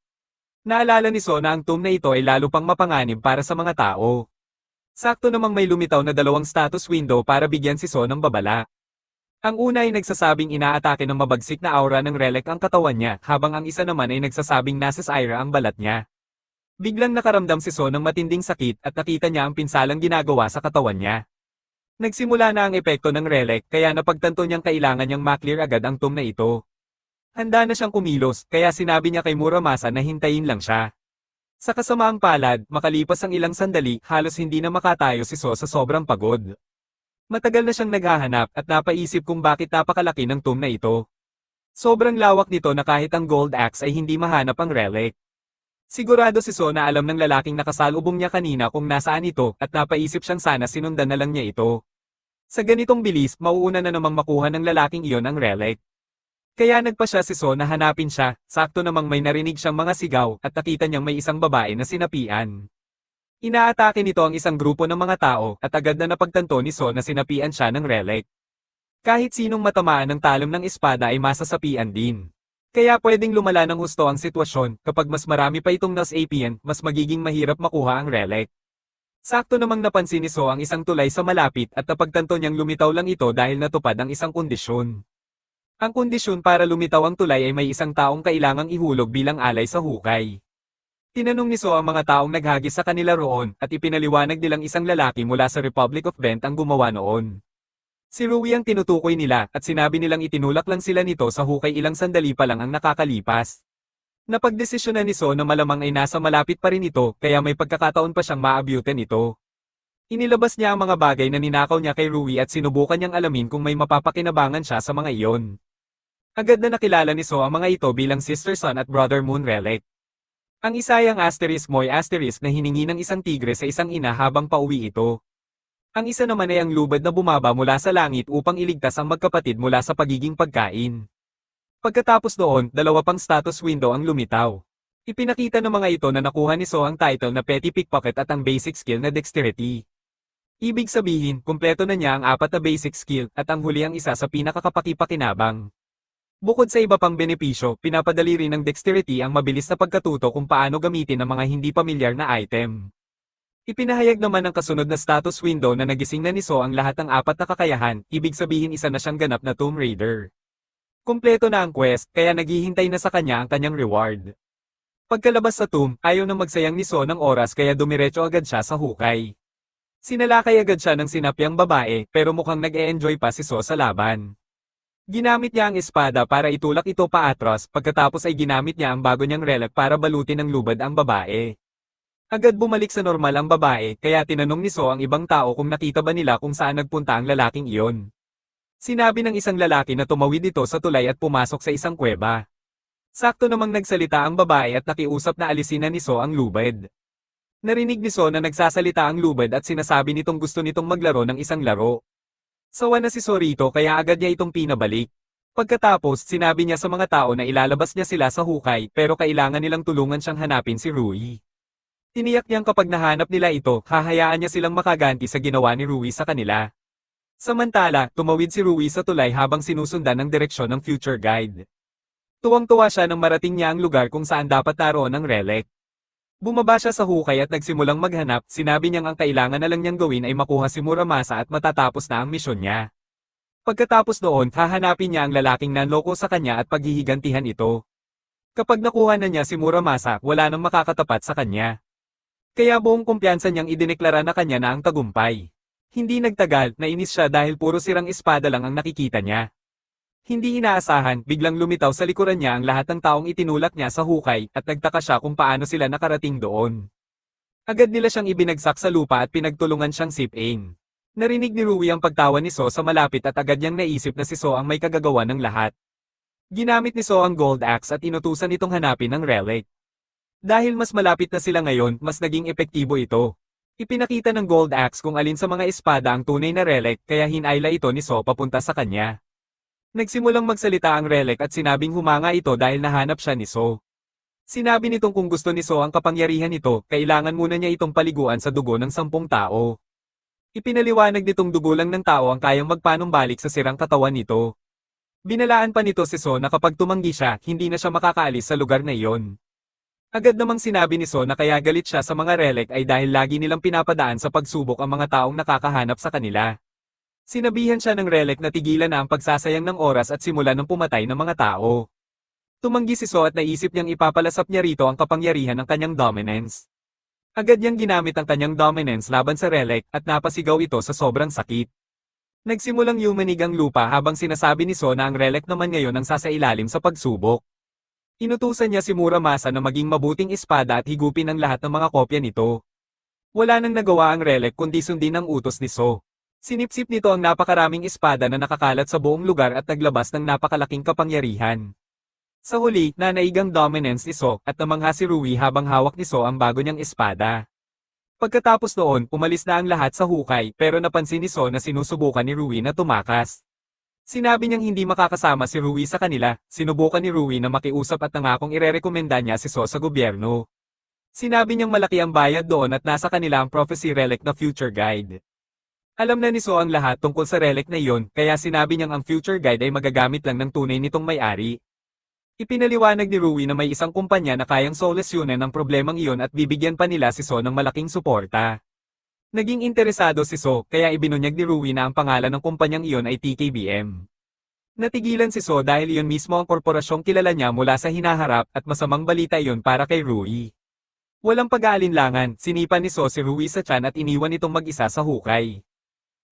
Naalala ni So na ang tomb na ito ay lalo pang mapanganib para sa mga tao. Sakto namang may lumitaw na dalawang status window para bigyan si So ng babala. Ang una ay nagsasabing inaatake ng mabagsik na aura ng relic ang katawan niya, habang ang isa naman ay nagsasabing nasasira ang balat niya. Biglang nakaramdam si So ng matinding sakit at nakita niya ang pinsalang ginagawa sa katawan niya. Nagsimula na ang epekto ng relic kaya napagtanto niyang kailangan niyang maklear agad ang tomb na ito. Handa na siyang kumilos, kaya sinabi niya kay Muramasa na hintayin lang siya. Sa kasamaang palad, makalipas ang ilang sandali, halos hindi na makatayo si So sa sobrang pagod. Matagal na siyang naghahanap at napaisip kung bakit napakalaki ng tomb na ito. Sobrang lawak nito na kahit ang gold axe ay hindi mahanap ang relic. Sigurado si So na alam ng lalaking nakasalubong niya kanina kung nasaan ito at napaisip siyang sana sinundan na lang niya ito. Sa ganitong bilis, mauuna na namang makuha ng lalaking iyon ang relic. Kaya nagpa siya si So na hanapin siya, sakto namang may narinig siyang mga sigaw at nakita niyang may isang babae na sinapian. Inaatake nito ang isang grupo ng mga tao at agad na napagtanto ni So na sinapian siya ng relic. Kahit sinong matamaan ng talam ng espada ay masasapian din. Kaya pwedeng lumala ng husto ang sitwasyon, kapag mas marami pa itong nasapian, mas magiging mahirap makuha ang relic. Sakto namang napansin ni So ang isang tulay sa malapit at napagtanto niyang lumitaw lang ito dahil natupad ang isang kondisyon. Ang kondisyon para lumitaw ang tulay ay may isang taong kailangang ihulog bilang alay sa hukay. Tinanong ni So ang mga taong naghagis sa kanila roon at ipinaliwanag nilang isang lalaki mula sa Republic of Bent ang gumawa noon. Si Rui ang tinutukoy nila at sinabi nilang itinulak lang sila nito sa hukay ilang sandali pa lang ang nakakalipas. Napagdesisyonan ni So na malamang ay nasa malapit pa rin ito kaya may pagkakataon pa siyang maabutan ito. Inilabas niya ang mga bagay na ninakaw niya kay Rui at sinubukan niyang alamin kung may mapapakinabangan siya sa mga iyon. Agad na nakilala ni So ang mga ito bilang Sister Sun at Brother Moon relic. Ang isa ay ang asterisk Moy asterisk na hiningi ng isang tigre sa isang ina habang pauwi ito. Ang isa naman ay ang lubad na bumaba mula sa langit upang iligtas ang magkapatid mula sa pagiging pagkain. Pagkatapos doon, dalawa pang status window ang lumitaw. Ipinakita ng mga ito na nakuha ni So ang title na Petty Pickpocket at ang basic skill na Dexterity. Ibig sabihin, kumpleto na niya ang apat na basic skill at ang huli ang isa sa pinakakapakipakinabang. Bukod sa iba pang benepisyo, pinapadali rin ng Dexterity ang mabilis na pagkatuto kung paano gamitin ang mga hindi pamilyar na item. Ipinahayag naman ng kasunod na status window na nagising na ni So ang lahat ng apat na kakayahan, ibig sabihin isa na siyang ganap na Tomb Raider. Kumpleto na ang quest, kaya naghihintay na sa kanya ang kanyang reward. Pagkalabas sa tomb, ayaw nang magsayang ni So ng oras kaya dumiretso agad siya sa hukay. Sinalakay agad siya ng sinapyang babae, pero mukhang nag-e-enjoy pa si So sa laban. Ginamit niya ang espada para itulak ito paatras, pagkatapos ay ginamit niya ang bago niyang relic para balutin ng lubad ang babae. Agad bumalik sa normal ang babae, kaya tinanong ni So ang ibang tao kung nakita ba nila kung saan nagpunta ang lalaking iyon. Sinabi ng isang lalaki na tumawid ito sa tulay at pumasok sa isang kuweba. Sakto namang nagsalita ang babae at nakiusap na alisin na ni So ang lubad. Narinig ni So na nagsasalita ang lubad at sinasabi nitong gusto nitong maglaro ng isang laro. Sawa na si So rito kaya agad niya itong pinabalik. Pagkatapos, sinabi niya sa mga tao na ilalabas niya sila sa hukay pero kailangan nilang tulungan siyang hanapin si Rui. Tiniyak niyang kapag nahanap nila ito, hahayaan niya silang makaganti sa ginawa ni Rui sa kanila. Samantala, tumawid si Rui sa tulay habang sinusundan ang direksyon ng future guide. Tuwang-tuwa siya nang marating niya ang lugar kung saan dapat naroon ang relic. Bumaba siya sa hukay at nagsimulang maghanap, sinabi niyang ang kailangan na lang niyang gawin ay makuha si Muramasa at matatapos na ang misyon niya. Pagkatapos noon, hahanapin niya ang lalaking nanloko sa kanya at paghihigantihan ito. Kapag nakuha na niya si Muramasa, wala nang makakatapat sa kanya. Kaya buong kumpiyansa niyang idineklara na kanya na ang tagumpay. Hindi nagtagal, nainis siya dahil puro sirang espada lang ang nakikita niya. Hindi inaasahan, biglang lumitaw sa likuran niya ang lahat ng taong itinulak niya sa hukay at nagtaka siya kung paano sila nakarating doon. Agad nila siyang ibinagsak sa lupa at pinagtulungan siyang sipin. Narinig ni Rui ang pagtawa ni So sa malapit at agad niyang naisip na si So ang may kagagawa ng lahat. Ginamit ni So ang gold axe at inutusan itong hanapin ang relic. Dahil mas malapit na sila ngayon, mas naging epektibo ito. Ipinakita ng gold axe kung alin sa mga espada ang tunay na relic, kaya hinayla ito ni So papunta sa kanya. Nagsimulang magsalita ang relic at sinabing humanga ito dahil nahanap siya ni So. Sinabi nitong kung gusto ni So ang kapangyarihan nito, kailangan muna niya itong paliguan sa dugo ng 10 tao. Ipinaliwanag nitong dugo lang ng tao ang kayang magpanumbalik sa sirang katawan nito. Binalaan pa nito si So na kapag tumanggi siya, hindi na siya makakaalis sa lugar na iyon. Agad namang sinabi ni So na kaya galit siya sa mga relic ay dahil lagi nilang pinapadaan sa pagsubok ang mga taong nakakahanap sa kanila. Sinabihan siya ng relic na tigilan na ang pagsasayang ng oras at simulan ng pumatay ng mga tao. Tumanggi si So at naisip niyang ipapalasap niya rito ang kapangyarihan ng kanyang dominance. Agad niyang ginamit ang kanyang dominance laban sa relic at napasigaw ito sa sobrang sakit. Nagsimulang yumanig ang lupa habang sinasabi ni So na ang relic naman ngayon ang sasailalim sa pagsubok. Inutusan niya si Muramasa na maging mabuting espada at higupin ang lahat ng mga kopya nito. Wala nang nagawa ang relic kundi sundin ang utos ni So. Sinipsip nito ang napakaraming espada na nakakalat sa buong lugar at naglabas ng napakalaking kapangyarihan. Sa huli, nanaigang dominance ni So at namangha si Rui habang hawak ni So ang bago niyang espada. Pagkatapos noon, umalis na ang lahat sa hukay pero napansin ni So na sinusubukan ni Rui na tumakas. Sinabi niyang hindi makakasama si Rui sa kanila, sinubukan ni Rui na makiusap at nangakong irerekomenda niya si So sa gobyerno. Sinabi niyang malaki ang bayad doon at nasa kanila ang prophecy relic na future guide. Alam na ni So ang lahat tungkol sa relic na iyon, kaya sinabi niyang ang future guide ay magagamit lang ng tunay nitong may-ari. Ipinaliwanag ni Rui na may isang kumpanya na kayang solusyonan ang problemang iyon at bibigyan pa nila si So ng malaking suporta. Naging interesado si So, kaya ibinunyag ni Rui na ang pangalan ng kumpanyang iyon ay TKBM. Natigilan si So dahil iyon mismo ang korporasyong kilala niya mula sa hinaharap at masamang balita iyon para kay Rui. Walang pag-aalinlangan, sinipan ni So si Rui sa tiyan at iniwan itong mag-isa sa hukay.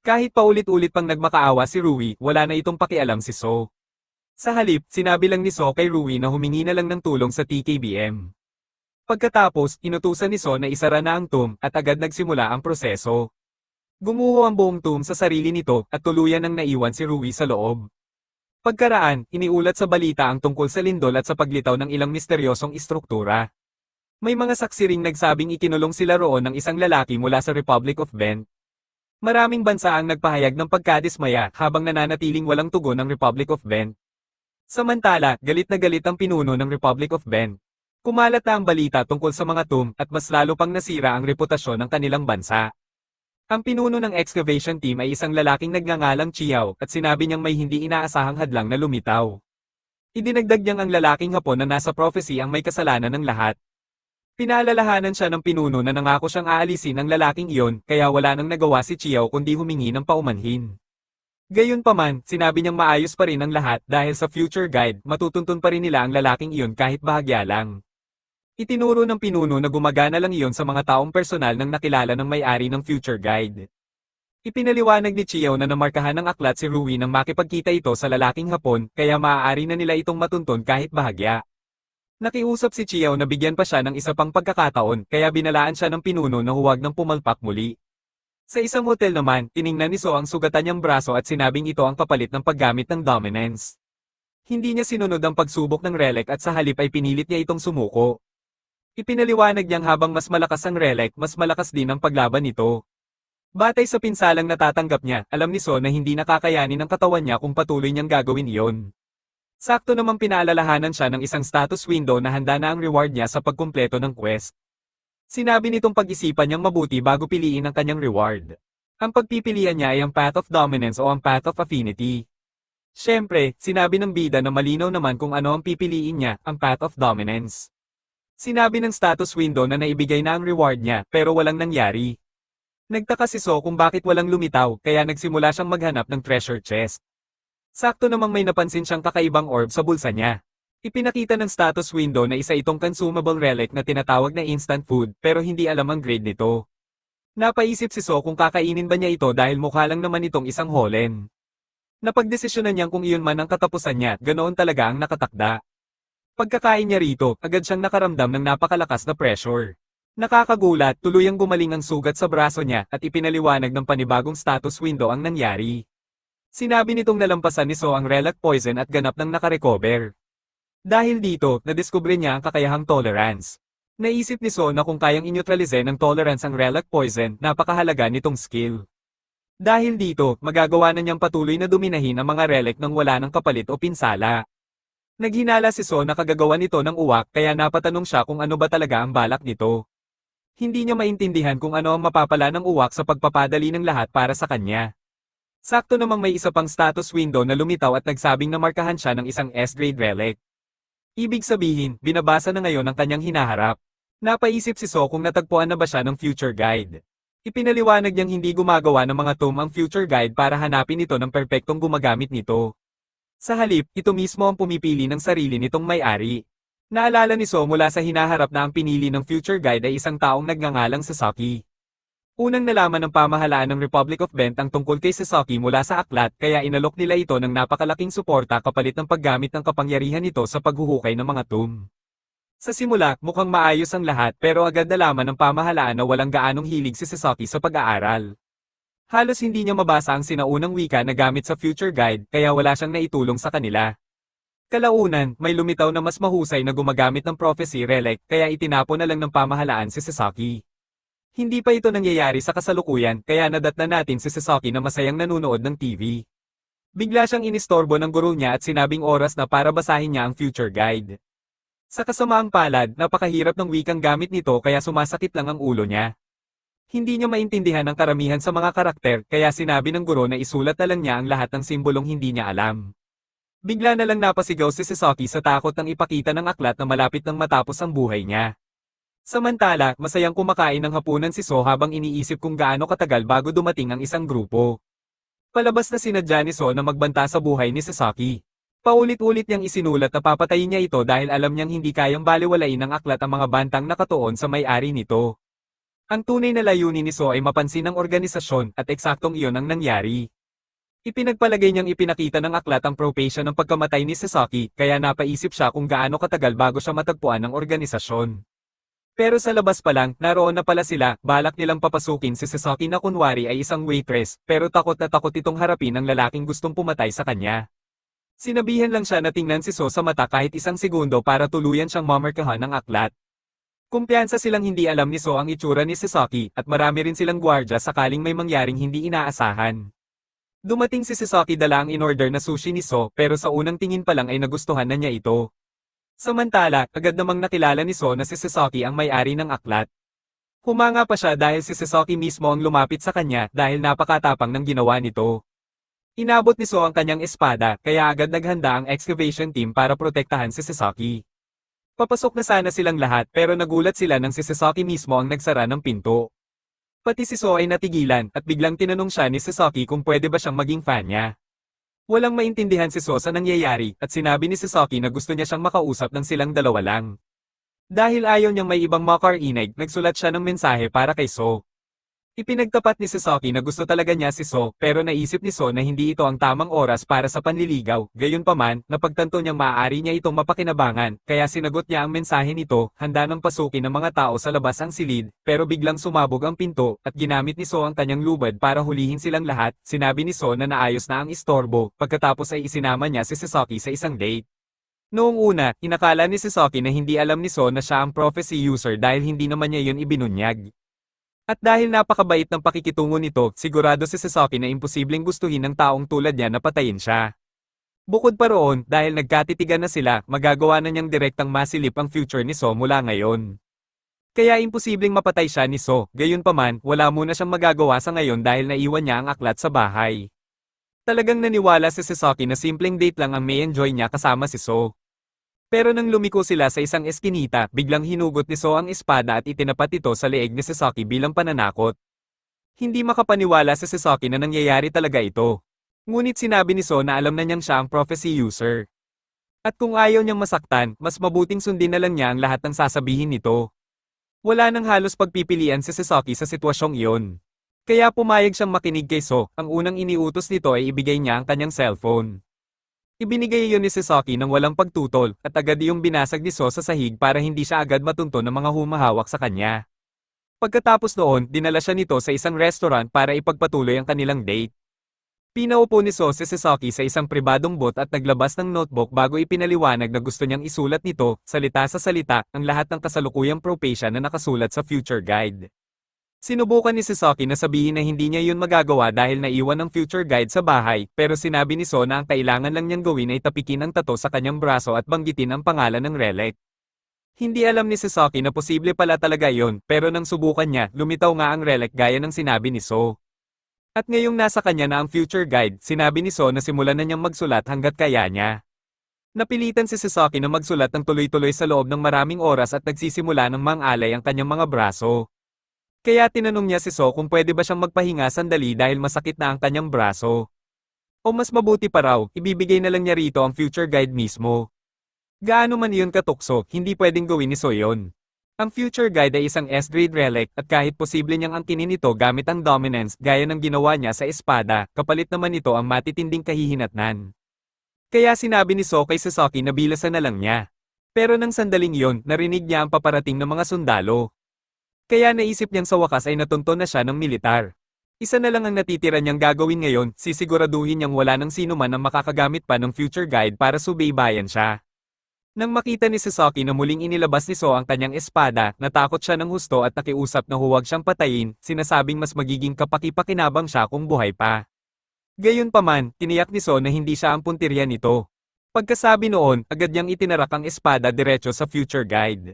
Kahit paulit-ulit pang nagmakaawa si Rui, wala na itong pakialam si So. Sa halip, sinabi lang ni So kay Rui na humingi na lang ng tulong sa TKBM. Pagkatapos, inutusan ni So na isara na ang tomb at agad nagsimula ang proseso. Gumuho ang buong tomb sa sarili nito at tuluyan nang naiwan si Rui sa loob. Pagkaraan, iniulat sa balita ang tungkol sa lindol at sa paglitaw ng ilang misteryosong istruktura. May mga saksi ring nagsabing ikinulong sila roon ng isang lalaki mula sa Republic of Bent. Maraming bansa ang nagpahayag ng pagkadismaya habang nananatiling walang tugon ng Republic of Bent. Samantala, galit na galit ang pinuno ng Republic of Bent. Kumalat na ang balita tungkol sa mga tomb at mas lalo pang nasira ang reputasyon ng kanilang bansa. Ang pinuno ng excavation team ay isang lalaking nagngangalang Chiao at sinabi niyang may hindi inaasahang hadlang na lumitaw. Idinagdag niyang ang lalaking Hapon na nasa prophecy ang may kasalanan ng lahat. Pinaalalahanan siya ng pinuno na nangako siyang aalisin ang lalaking iyon, kaya wala nang nagawa si Chiao kundi humingi ng paumanhin. Gayunpaman, sinabi niyang maayos pa rin ang lahat dahil sa future guide, matutuntun pa rin nila ang lalaking iyon kahit bahagya lang. Itinuro ng pinuno na gumagana lang iyon sa mga taong personal nang nakilala ng may-ari ng future guide. Ipinaliwanag ni Chiao na namarkahan ng aklat si Rui nang makipagkita ito sa lalaking Hapon, kaya maaari na nila itong matuntun kahit bahagya. Nakiusap si Chiao na bigyan pa siya ng isa pang pagkakataon, kaya binalaan siya ng pinuno na huwag nang pumalpak muli. Sa isang hotel naman, tiningnan ni So ang sugatan niyang braso at sinabing ito ang kapalit ng paggamit ng dominance. Hindi niya sinunod ang pagsubok ng relic at sa halip ay pinilit niya itong sumuko. Ipinaliwanag niyang habang mas malakas ang relic, mas malakas din ang paglaban nito. Batay sa pinsalang natatanggap niya, alam ni So na hindi nakakayanin ng katawan niya kung patuloy niyang gagawin iyon. Sakto namang pinaalalahanan siya ng isang status window na handa na ang reward niya sa pagkumpleto ng quest. Sinabi nitong pag-isipan niyang mabuti bago piliin ang kanyang reward. Ang pagpipilian niya ay ang Path of Dominance o ang Path of Affinity. Siyempre, sinabi ng bida na malinaw naman kung ano ang pipiliin niya, ang Path of Dominance. Sinabi ng status window na naibigay na ang reward niya pero walang nangyari. Nagtaka si So kung bakit walang lumitaw kaya nagsimula siyang maghanap ng treasure chest. Sakto namang may napansin siyang kakaibang orb sa bulsa niya. Ipinakita ng status window na isa itong consumable relic na tinatawag na instant food pero hindi alam ang grade nito. Napaisip si So kung kakainin ba niya ito dahil mukha lang naman itong isang holen. Napagdesisyonan niyang kung iyon man ang katapusan niya, ganoon talaga ang nakatakda. Pagkakain niya rito, agad siyang nakaramdam ng napakalakas na pressure. Nakakagulat, tuluyang gumaling ang sugat sa braso niya at ipinaliwanag ng panibagong status window ang nangyari. Sinabi nitong nalampasan ni So ang relic poison at ganap nang nakarecover. Dahil dito, nadiskubre niya ang kakayahang tolerance. Naisip ni So na kung kayang inyutralize ng tolerance ang relic poison, napakahalaga nitong skill. Dahil dito, magagawa na niyang patuloy na dominahin ang mga relic nang wala ng kapalit o pinsala. Naghinala si So na kagagawa nito ng uwak kaya napatanong siya kung ano ba talaga ang balak nito. Hindi niya maintindihan kung ano ang mapapala ng uwak sa pagpapadali ng lahat para sa kanya. Sakto namang may isa pang status window na lumitaw at nagsabing na markahan siya ng isang S-grade relic. Ibig sabihin, binabasa na ngayon ang kanyang hinaharap. Napaisip si So kung natagpuan na ba siya ng future guide. Ipinaliwanag niyang hindi gumagawa ng mga tomb ang future guide para hanapin ito ng perpektong gumagamit nito. Sa halip, ito mismo ang pumipili ng sarili nitong may-ari. Naalala ni So mula sa hinaharap na ang pinili ng future guide ay isang taong nagngangalang Sasaki. Unang nalaman ng pamahalaan ng Republic of Bent ang tungkol kay Sasaki mula sa aklat kaya inalok nila ito ng napakalaking suporta kapalit ng paggamit ng kapangyarihan nito sa paghuhukay ng mga tomb. Sa simula, mukhang maayos ang lahat pero agad nalaman ng pamahalaan na walang gaanong hilig si Sasaki sa pag-aaral. Halos hindi niya mabasa ang sinaunang wika na gamit sa future guide kaya wala siyang naitulong sa kanila. Kalaunan, may lumitaw na mas mahusay na gumagamit ng prophecy relic kaya itinapon na lang ng pamahalaan si Sasaki. Hindi pa ito nangyayari sa kasalukuyan kaya nadatnan natin si Sasaki na masayang nanunood ng TV. Bigla siyang inistorbo ng guro niya at sinabing oras na para basahin niya ang future guide. Sa kasamaang palad, napakahirap ng wikang gamit nito kaya sumasakit lang ang ulo niya. Hindi niya maintindihan ang karamihan sa mga karakter kaya sinabi ng guro na isulat na lang niya ang lahat ng simbolong hindi niya alam. Bigla na lang napasigaw si Sasaki sa takot ng ipakita ng aklat na malapit nang matapos ang buhay niya. Samantala, masayang kumakain ng hapunan si So habang iniisip kung gaano katagal bago dumating ang isang grupo. Palabas na sinadya ni So na magbanta sa buhay ni Sasaki. Paulit-ulit niyang isinulat na papatayin niya ito dahil alam niyang hindi kayang baliwalain ng aklat ang mga bantang nakatuon sa may-ari nito. Ang tunay na layunin ni So ay mapansin ng organisasyon at eksaktong iyon ang nangyari. Ipinagpalagay niyang ipinakita ng aklat ang propesya ng pagkamatay ni Sasaki kaya napaisip siya kung gaano katagal bago siya matagpuan ng organisasyon. Pero sa labas pa lang, naroon na pala sila, balak nilang papasukin si Sasaki na kunwari ay isang waitress, pero takot na takot itong harapin ang lalaking gustong pumatay sa kanya. Sinabihan lang siya na tingnan si So sa mata kahit isang segundo para tuluyan siyang mamarkahan ng aklat. Kumpiyansa silang hindi alam ni So ang itsura ni Sasaki, at marami rin silang gwardya sakaling may mangyaring hindi inaasahan. Dumating si Sasaki dala ang in-order na sushi ni So, pero sa unang tingin pa lang ay nagustuhan na niya ito. Samantala, agad namang nakilala ni So na si Sasaki ang may-ari ng aklat. Humanga pa siya dahil si Sasaki mismo ang lumapit sa kanya dahil napakatapang ng ginawa nito. Inabot ni So ang kanyang espada kaya agad naghanda ang excavation team para protektahan si Sasaki. Papasok na sana silang lahat pero nagulat sila nang si Sasaki mismo ang nagsara ng pinto. Pati si So ay natigilan at biglang tinanong siya ni Sasaki kung pwede ba siyang maging fan niya. Walang maintindihan si So sa nangyayari at sinabi ni Sasaki na gusto niya siyang makausap ng silang dalawa lang. Dahil ayaw niyang may ibang makarinig, nagsulat siya ng mensahe para kay So. Ipinagtapat ni Sasaki na gusto talaga niya si So pero naisip ni So na hindi ito ang tamang oras para sa panliligaw, gayunpaman, napagtanto niyang maaari niya itong mapakinabangan, kaya sinagot niya ang mensahe nito, handa nang pasukin ng mga tao sa labas ang silid, pero biglang sumabog ang pinto, at ginamit ni So ang kanyang lubad para hulihin silang lahat. Sinabi ni So na naayos na ang istorbo, pagkatapos ay isinama niya si Sasaki sa isang date. Noong una, inakala ni Sasaki na hindi alam ni So na siya ang prophecy user dahil hindi naman niya yun ibinunyag. At dahil napakabait ng pakikitungo nito, sigurado si Sasaki na imposibleng gustuhin ng taong tulad niya na patayin siya. Bukod pa roon, dahil nagkatitigan na sila, magagawa na niyang direktang masilip ang future ni So mula ngayon. Kaya imposibleng mapatay siya ni So, gayunpaman, wala muna siyang magagawa sa ngayon dahil naiwan niya ang aklat sa bahay. Talagang naniwala si Sasaki na simpleng date lang ang may enjoy niya kasama si So. Pero nang lumiko sila sa isang eskinita, biglang hinugot ni So ang espada at itinapat ito sa leeg ni Sasaki bilang pananakot. Hindi makapaniwala si Sasaki na nangyayari talaga ito. Ngunit sinabi ni So na alam na niyang siya ang prophecy user. At kung ayaw niyang masaktan, mas mabuting sundin na lang niya ang lahat ng sasabihin nito. Wala nang halos pagpipilian si Sasaki sa sitwasyong iyon. Kaya pumayag siyang makinig kay So, ang unang iniutos nito ay ibigay niya ang kanyang cellphone. Ibinigay iyon ni Sasaki nang walang pagtutol, at agad iyong binasag ni So sa sahig para hindi siya agad matunto ng mga humahawak sa kanya. Pagkatapos noon, dinala siya nito sa isang restaurant para ipagpatuloy ang kanilang date. Pinaupo ni So si Sasaki sa isang pribadong booth at naglabas ng notebook bago ipinaliwanag na gusto niyang isulat nito, salita sa salita, ang lahat ng kasalukuyang propesya na nakasulat sa future guide. Sinubukan ni Sasaki na sabihin na hindi niya yun magagawa dahil naiwan ang future guide sa bahay, pero sinabi ni So na ang kailangan lang niyang gawin ay tapikin ang tato sa kanyang braso at banggitin ang pangalan ng relic. Hindi alam ni Sasaki na posible pala talaga yon, pero nang subukan niya, lumitaw nga ang relic gaya ng sinabi ni So. At ngayong nasa kanya na ang future guide, sinabi ni So na simulan na niyang magsulat hanggat kaya niya. Napilitan si Sasaki na magsulat ng tuloy-tuloy sa loob ng maraming oras at nagsisimula ng mang-alay ang kanyang mga braso. Kaya tinanong niya si So kung pwede ba siyang magpahinga sandali dahil masakit na ang kanyang braso. O mas mabuti pa raw, ibibigay na lang niya rito ang future guide mismo. Gaano man iyon katukso, hindi pwedeng gawin ni So yon. Ang future guide ay isang S-grade relic at kahit posible niyang angkinin ito gamit ang dominance gaya ng ginawa niya sa espada, kapalit naman ito ang matitinding kahihinatnan. Kaya sinabi ni So kay Sasaki na bilasan na lang niya. Pero nang sandaling yon, narinig niya ang paparating ng mga sundalo. Kaya naisip niyang sa wakas ay natunto na siya ng militar. Isa na lang ang natitira niyang gagawin ngayon, sisiguraduhin niyang wala nang sino man ang makakagamit pa ng future guide para subaybayan siya. Nang makita ni Sasaki na muling inilabas ni So ang kanyang espada, natakot siya ng husto at nakiusap na huwag siyang patayin, sinasabing mas magiging kapaki-pakinabang siya kung buhay pa. Gayunpaman, tiniyak ni So na hindi siya ang puntirya nito. Pagkasabi noon, agad niyang itinarak ang espada diretso sa future guide.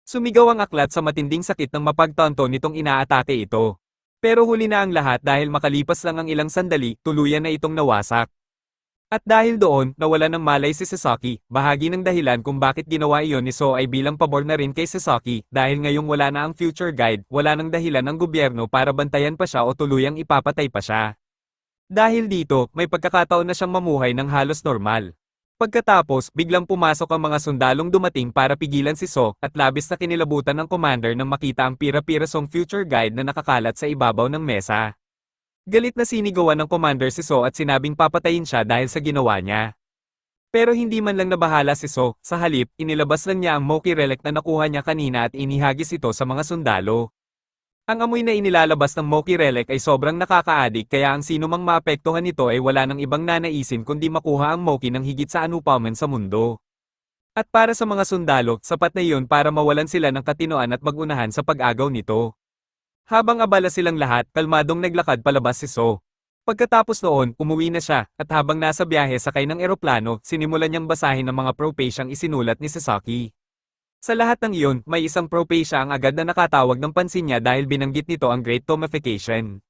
Sumigaw ang aklat sa matinding sakit ng mapagtanto nitong inaatake ito. Pero huli na ang lahat dahil makalipas lang ang ilang sandali, tuluyan na itong nawasak. At dahil doon, nawala ng malay si Sasaki, bahagi ng dahilan kung bakit ginawa iyon ni So ay bilang pabor na rin kay Sasaki, dahil ngayong wala na ang future guide, wala nang dahilan ng gobyerno para bantayan pa siya o tuluyang ipapatay pa siya. Dahil dito, may pagkakataon na siyang mamuhay ng halos normal. Pagkatapos, biglang pumasok ang mga sundalong dumating para pigilan si So, at labis na kinilabutan ng commander nang makita ang pira-pirasong future guide na nakakalat sa ibabaw ng mesa. Galit na sinigawan ng commander si So at sinabing papatayin siya dahil sa ginawa niya. Pero hindi man lang nabahala si So, sa halip, inilabas lang niya ang Moki relic na nakuha niya kanina at inihagis ito sa mga sundalo. Ang amoy na inilalabas ng Moki relic ay sobrang nakakaadik kaya ang sino mang maapektuhan nito ay wala nang ibang nanaisin kundi makuha ang Moki ng higit sa anupaman sa mundo. At para sa mga sundalo, sapat na iyon para mawalan sila ng katinoan at magunahan sa pag-agaw nito. Habang abala silang lahat, kalmadong naglakad palabas si So. Pagkatapos noon, umuwi na siya, at habang nasa biyahe sakay ng eroplano, sinimulan niyang basahin ang mga propesyang isinulat ni Sasaki. Sa lahat ng iyon, may isang propesya ang agad na nakatawag ng pansin niya dahil binanggit nito ang Great Tomification.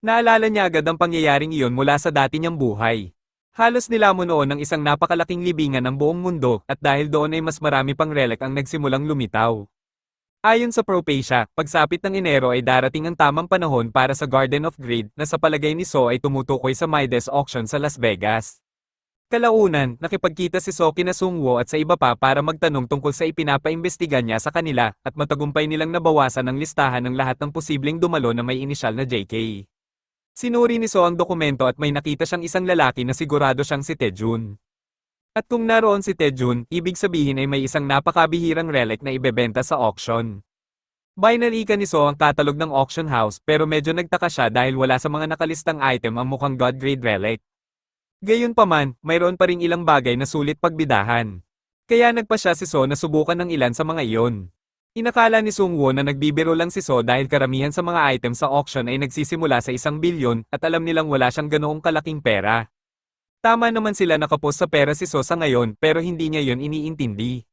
Naalala niya agad ang pangyayaring iyon mula sa dati niyang buhay. Halos nilamon noon ng isang napakalaking libingan ng buong mundo, at dahil doon ay mas marami pang relic ang nagsimulang lumitaw. Ayon sa propesya, pagsapit ng Enero ay darating ang tamang panahon para sa Garden of Greed na sa palagay ni So ay tumutukoy sa Midas Auction sa Las Vegas. Kalaunan, nakipagkita si So kina Sungwoo at sa iba pa para magtanong tungkol sa ipinapaimbestigan niya sa kanila at matagumpay nilang nabawasan ang listahan ng lahat ng posibleng dumalo na may inisyal na JK. Sinuri ni So ang dokumento at may nakita siyang isang lalaki na sigurado siyang si Taejun. At kung naroon si Taejun, ibig sabihin ay may isang napakabihirang relic na ibebenta sa auction. Binalikan ni So ang katalog ng auction house pero medyo nagtaka siya dahil wala sa mga nakalistang item ang mukhang God-grade relic. Gayunpaman, mayroon pa ring ilang bagay na sulit pagbidahan. Kaya nagpa siya si So na subukan ng ilan sa mga iyon. Inakala ni Sungwoo na nagbibiro lang si So dahil karamihan sa mga item sa auction ay nagsisimula sa 1 bilyon at alam nilang wala siyang ganoong kalaking pera. Tama naman sila nakapos sa pera si So sa ngayon pero hindi niya yon iniintindi.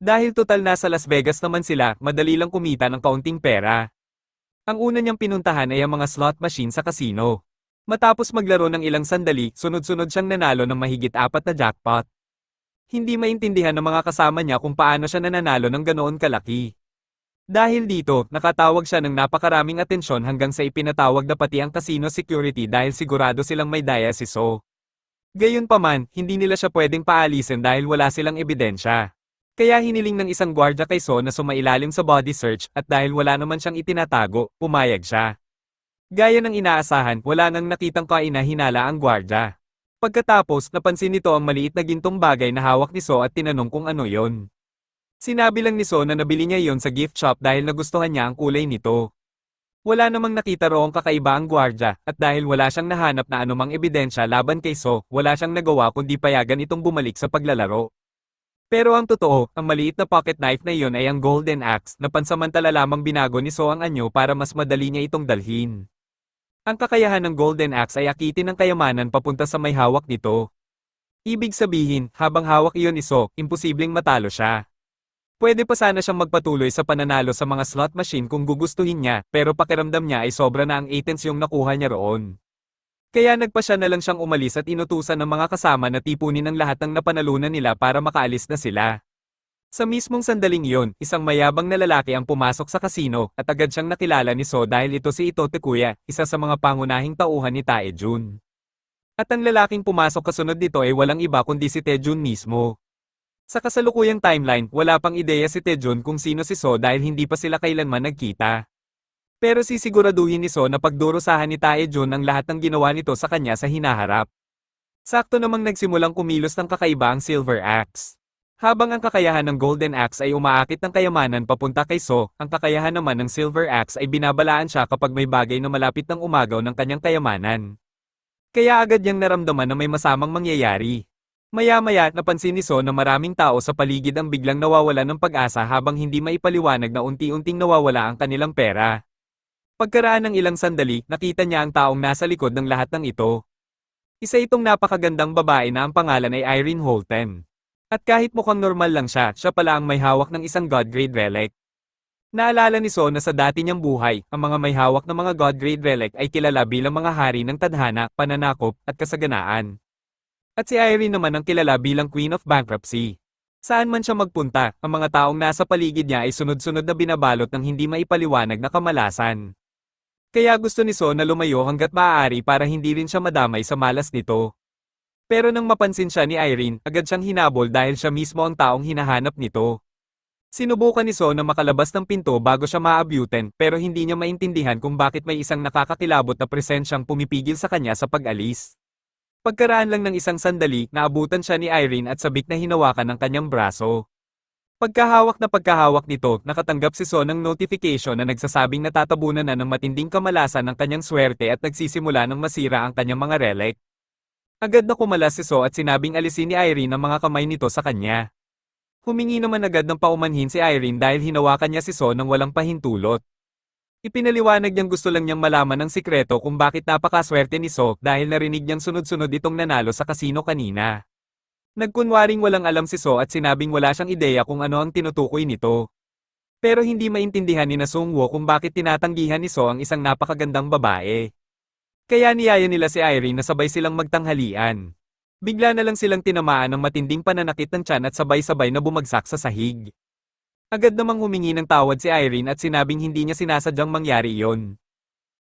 Dahil total nasa Las Vegas naman sila, madali lang kumita ng kaunting pera. Ang una niyang pinuntahan ay ang mga slot machine sa casino. Matapos maglaro ng ilang sandali, sunod-sunod siyang nanalo ng mahigit 4 na jackpot. Hindi maintindihan ng mga kasama niya kung paano siya nananalo ng ganoon kalaki. Dahil dito, nakatawag siya ng napakaraming atensyon hanggang sa ipinatawag na pati ang casino security dahil sigurado silang may daya si So. Gayunpaman, hindi nila siya pwedeng paalisin dahil wala silang ebidensya. Kaya hiniling ng isang gwardya kay So na sumailalim sa body search at dahil wala naman siyang itinatago, pumayag siya. Gaya ng inaasahan, wala ngang nakitang kaina-hinala ang gwardya. Pagkatapos, napansin nito ang maliit na gintong bagay na hawak ni So at tinanong kung ano yon. Sinabi lang ni So na nabili niya yon sa gift shop dahil nagustuhan niya ang kulay nito. Wala namang nakita roong kakaiba ang gwardya, at dahil wala siyang nahanap na anumang ebidensya laban kay So, wala siyang nagawa kundi payagan itong bumalik sa paglalaro. Pero ang totoo, ang maliit na pocket knife na iyon ay ang Golden Axe na pansamantala lamang binago ni So ang anyo para mas madali niya itong dalhin. Ang kakayahan ng Golden Axe ay akitin ng kayamanan papunta sa may hawak nito. Ibig sabihin, habang hawak iyon ni So, imposibleng matalo siya. Pwede pa sana siyang magpatuloy sa pananalo sa mga slot machine kung gugustuhin niya, pero pakiramdam niya ay sobra na ang items yung nakuha niya roon. Kaya nagpasya na lang siyang umalis at inutusan ng mga kasama na tipunin ang lahat ng napanalunan nila para makaalis na sila. Sa mismong sandaling iyon, isang mayabang na lalaki ang pumasok sa kasino, at agad siyang nakilala ni So dahil ito si Ito Takuya, isa sa mga pangunahing tauhan ni Tae-jun. At ang lalaking pumasok kasunod nito ay walang iba kundi si Tae-jun mismo. Sa kasalukuyang timeline, wala pang ideya si Tae-jun kung sino si So dahil hindi pa sila kailanman nagkita. Pero sisiguraduhin ni So na pagdurusahan ni Tae-jun ang lahat ng ginawa nito sa kanya sa hinaharap. Sakto namang nagsimulang kumilos ng kakaiba ang Silver Axe. Habang ang kakayahan ng Golden Axe ay umaakit ng kayamanan papunta kay So, ang kakayahan naman ng Silver Axe ay binabalaan siya kapag may bagay na malapit ng umagaw ng kanyang kayamanan. Kaya agad niyang naramdaman na may masamang mangyayari. Maya-maya, napansin ni So na maraming tao sa paligid ang biglang nawawalan ng pag-asa habang hindi maipaliwanag na unti-unting nawawala ang kanilang pera. Pagkaraan ng ilang sandali, nakita niya ang taong nasa likod ng lahat ng ito. Isa itong napakagandang babae na ang pangalan ay Irene Holten. At kahit mukhang normal lang siya, siya pala ang may hawak ng isang God-grade relic. Naalala ni So na sa dati niyang buhay, ang mga may hawak ng mga God-grade relic ay kilala bilang mga hari ng tadhana, pananakop, at kasaganaan. At si Irene naman ang kilala bilang Queen of Bankruptcy. Saan man siya magpunta, ang mga taong nasa paligid niya ay sunod-sunod na binabalot ng hindi maipaliwanag na kamalasan. Kaya gusto ni So na lumayo hanggat maaari para hindi rin siya madamay sa malas nito. Pero nang mapansin siya ni Irene, agad siyang hinabol dahil siya mismo ang taong hinahanap nito. Sinubukan ni So na makalabas ng pinto bago siya maabutan, pero hindi niya maintindihan kung bakit may isang nakakakilabot na presensyang pumipigil sa kanya sa pag-alis. Pagkaraan lang ng isang sandali, naabutan siya ni Irene at sabik na hinawakan ng kanyang braso. Pagkahawak nito, nakatanggap si So ng notification na nagsasabing natatabunan na ng matinding kamalasan ng kanyang swerte at nagsisimula ng masira ang kanyang mga relic. Agad na kumalas si So at sinabing alisin ni Irene ang mga kamay nito sa kanya. Humingi naman agad ng paumanhin si Irene dahil hinawakan niya si So ng walang pahintulot. Ipinaliwanag niyang gusto lang niyang malaman ng sikreto kung bakit napakaswerte ni So dahil narinig niyang sunod-sunod itong nanalo sa kasino kanina. Nagkunwaring walang alam si So at sinabing wala siyang ideya kung ano ang tinutukoy nito. Pero hindi maintindihan ni na Sungwoo kung bakit tinatanggihan ni So ang isang napakagandang babae. Kaya niyaya nila si Irene na sabay silang magtanghalian. Bigla na lang silang tinamaan ng matinding pananakit ng tiyan at sabay-sabay na bumagsak sa sahig. Agad namang humingi ng tawad si Irene at sinabing hindi niya sinasadyang mangyari iyon.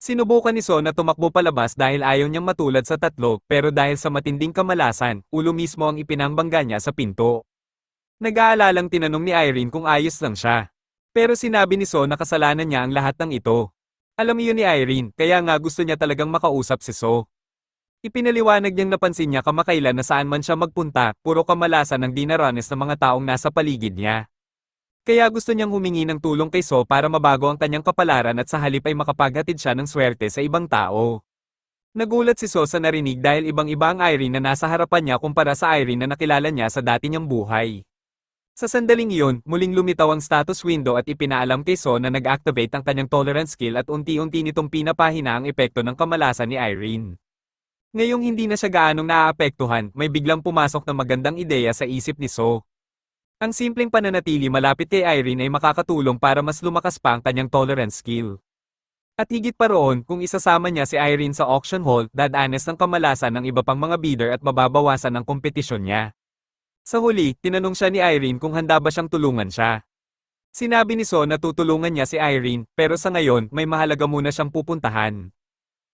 Sinubukan ni So na tumakbo palabas dahil ayaw niyang matulad sa tatlo, pero dahil sa matinding kamalasan, ulo mismo ang ipinambangga niya sa pinto. Nag-aalalang tinanong ni Irene kung ayos lang siya. Pero sinabi ni So na kasalanan niya ang lahat ng ito. Alam iyon ni Irene, kaya nga gusto niya talagang makausap si So. Ipinaliwanag niyang napansin niya kamakailan na saan man siya magpunta, puro kamalasan ang dinaranas ng mga taong nasa paligid niya. Kaya gusto niyang humingi ng tulong kay So para mabago ang kanyang kapalaran at sa halip ay makapaghatid siya ng swerte sa ibang tao. Nagulat si So sa narinig dahil ibang-iba ang Irene na nasa harapan niya kumpara sa Irene na nakilala niya sa dati niyang buhay. Sa sandaling iyon, muling lumitaw ang status window at ipinaalam kay So na nag-activate ang kanyang tolerance skill at unti-unti nitong pinapahina ang epekto ng kamalasan ni Irene. Ngayong hindi na siya gaanong naaapektuhan, may biglang pumasok na magandang ideya sa isip ni So. Ang simpleng pananatili malapit kay Irene ay makakatulong para mas lumakas pa ang kanyang tolerance skill. At higit pa roon, kung isasama niya si Irene sa auction hall, dadanas ng kamalasan ng iba pang mga bidder at mababawasan ang kompetisyon niya. Sa huli, tinanong siya ni Irene kung handa ba siyang tulungan siya. Sinabi ni So na tutulungan niya si Irene, pero sa ngayon, may mahalaga muna siyang pupuntahan.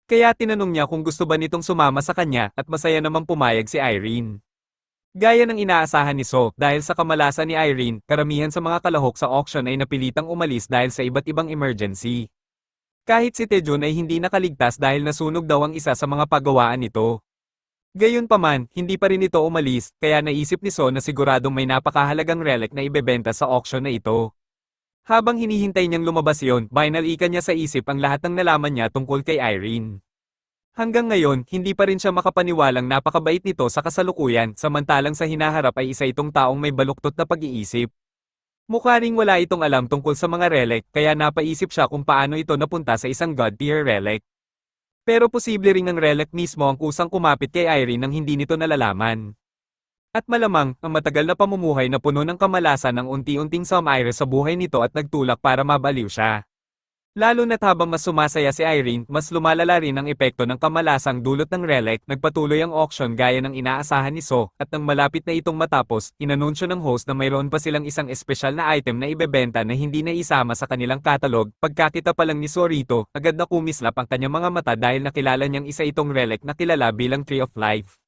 Kaya tinanong niya kung gusto ba nitong sumama sa kanya at masaya namang pumayag si Irene. Gaya ng inaasahan ni So, dahil sa kamalasan ni Irene, karamihan sa mga kalahok sa auction ay napilitang umalis dahil sa iba't ibang emergency. Kahit si Tae-jun ay hindi nakaligtas dahil nasunog daw ang isa sa mga pagawaan nito. Gayunpaman, hindi pa rin ito umalis, kaya naisip ni So na siguradong may napakahalagang relic na ibebenta sa auction na ito. Habang hinihintay niyang lumabas yon, binalikan niya sa isip ang lahat ng nalaman niya tungkol kay Irene. Hanggang ngayon, hindi pa rin siya makapaniwalang napakabait nito sa kasalukuyan, samantalang sa hinaharap ay isa itong taong may baluktot na pag-iisip. Mukha ring wala itong alam tungkol sa mga relic, kaya napaisip siya kung paano ito napunta sa isang god-tier relic. Pero posible ring ang relic mismo ang kusang kumapit kay Irene nang hindi nito nalalaman. At malamang, ang matagal na pamumuhay na puno ng kamalasan ang unti-unting sumire sa buhay nito at nagtulak para mabaliw siya. Lalo na't habang mas sumasaya si Irene, mas lumalala rin ang epekto ng kamalasang dulot ng relic, nagpatuloy ang auction gaya ng inaasahan ni So, at nang malapit na itong matapos, inanunsyo ng host na mayroon pa silang isang espesyal na item na ibebenta na hindi na isama sa kanilang catalog. Pagkakita pa lang ni So rito, agad na kumislap ang kanyang mga mata dahil nakilala niyang isa itong relic na kilala bilang Tree of Life.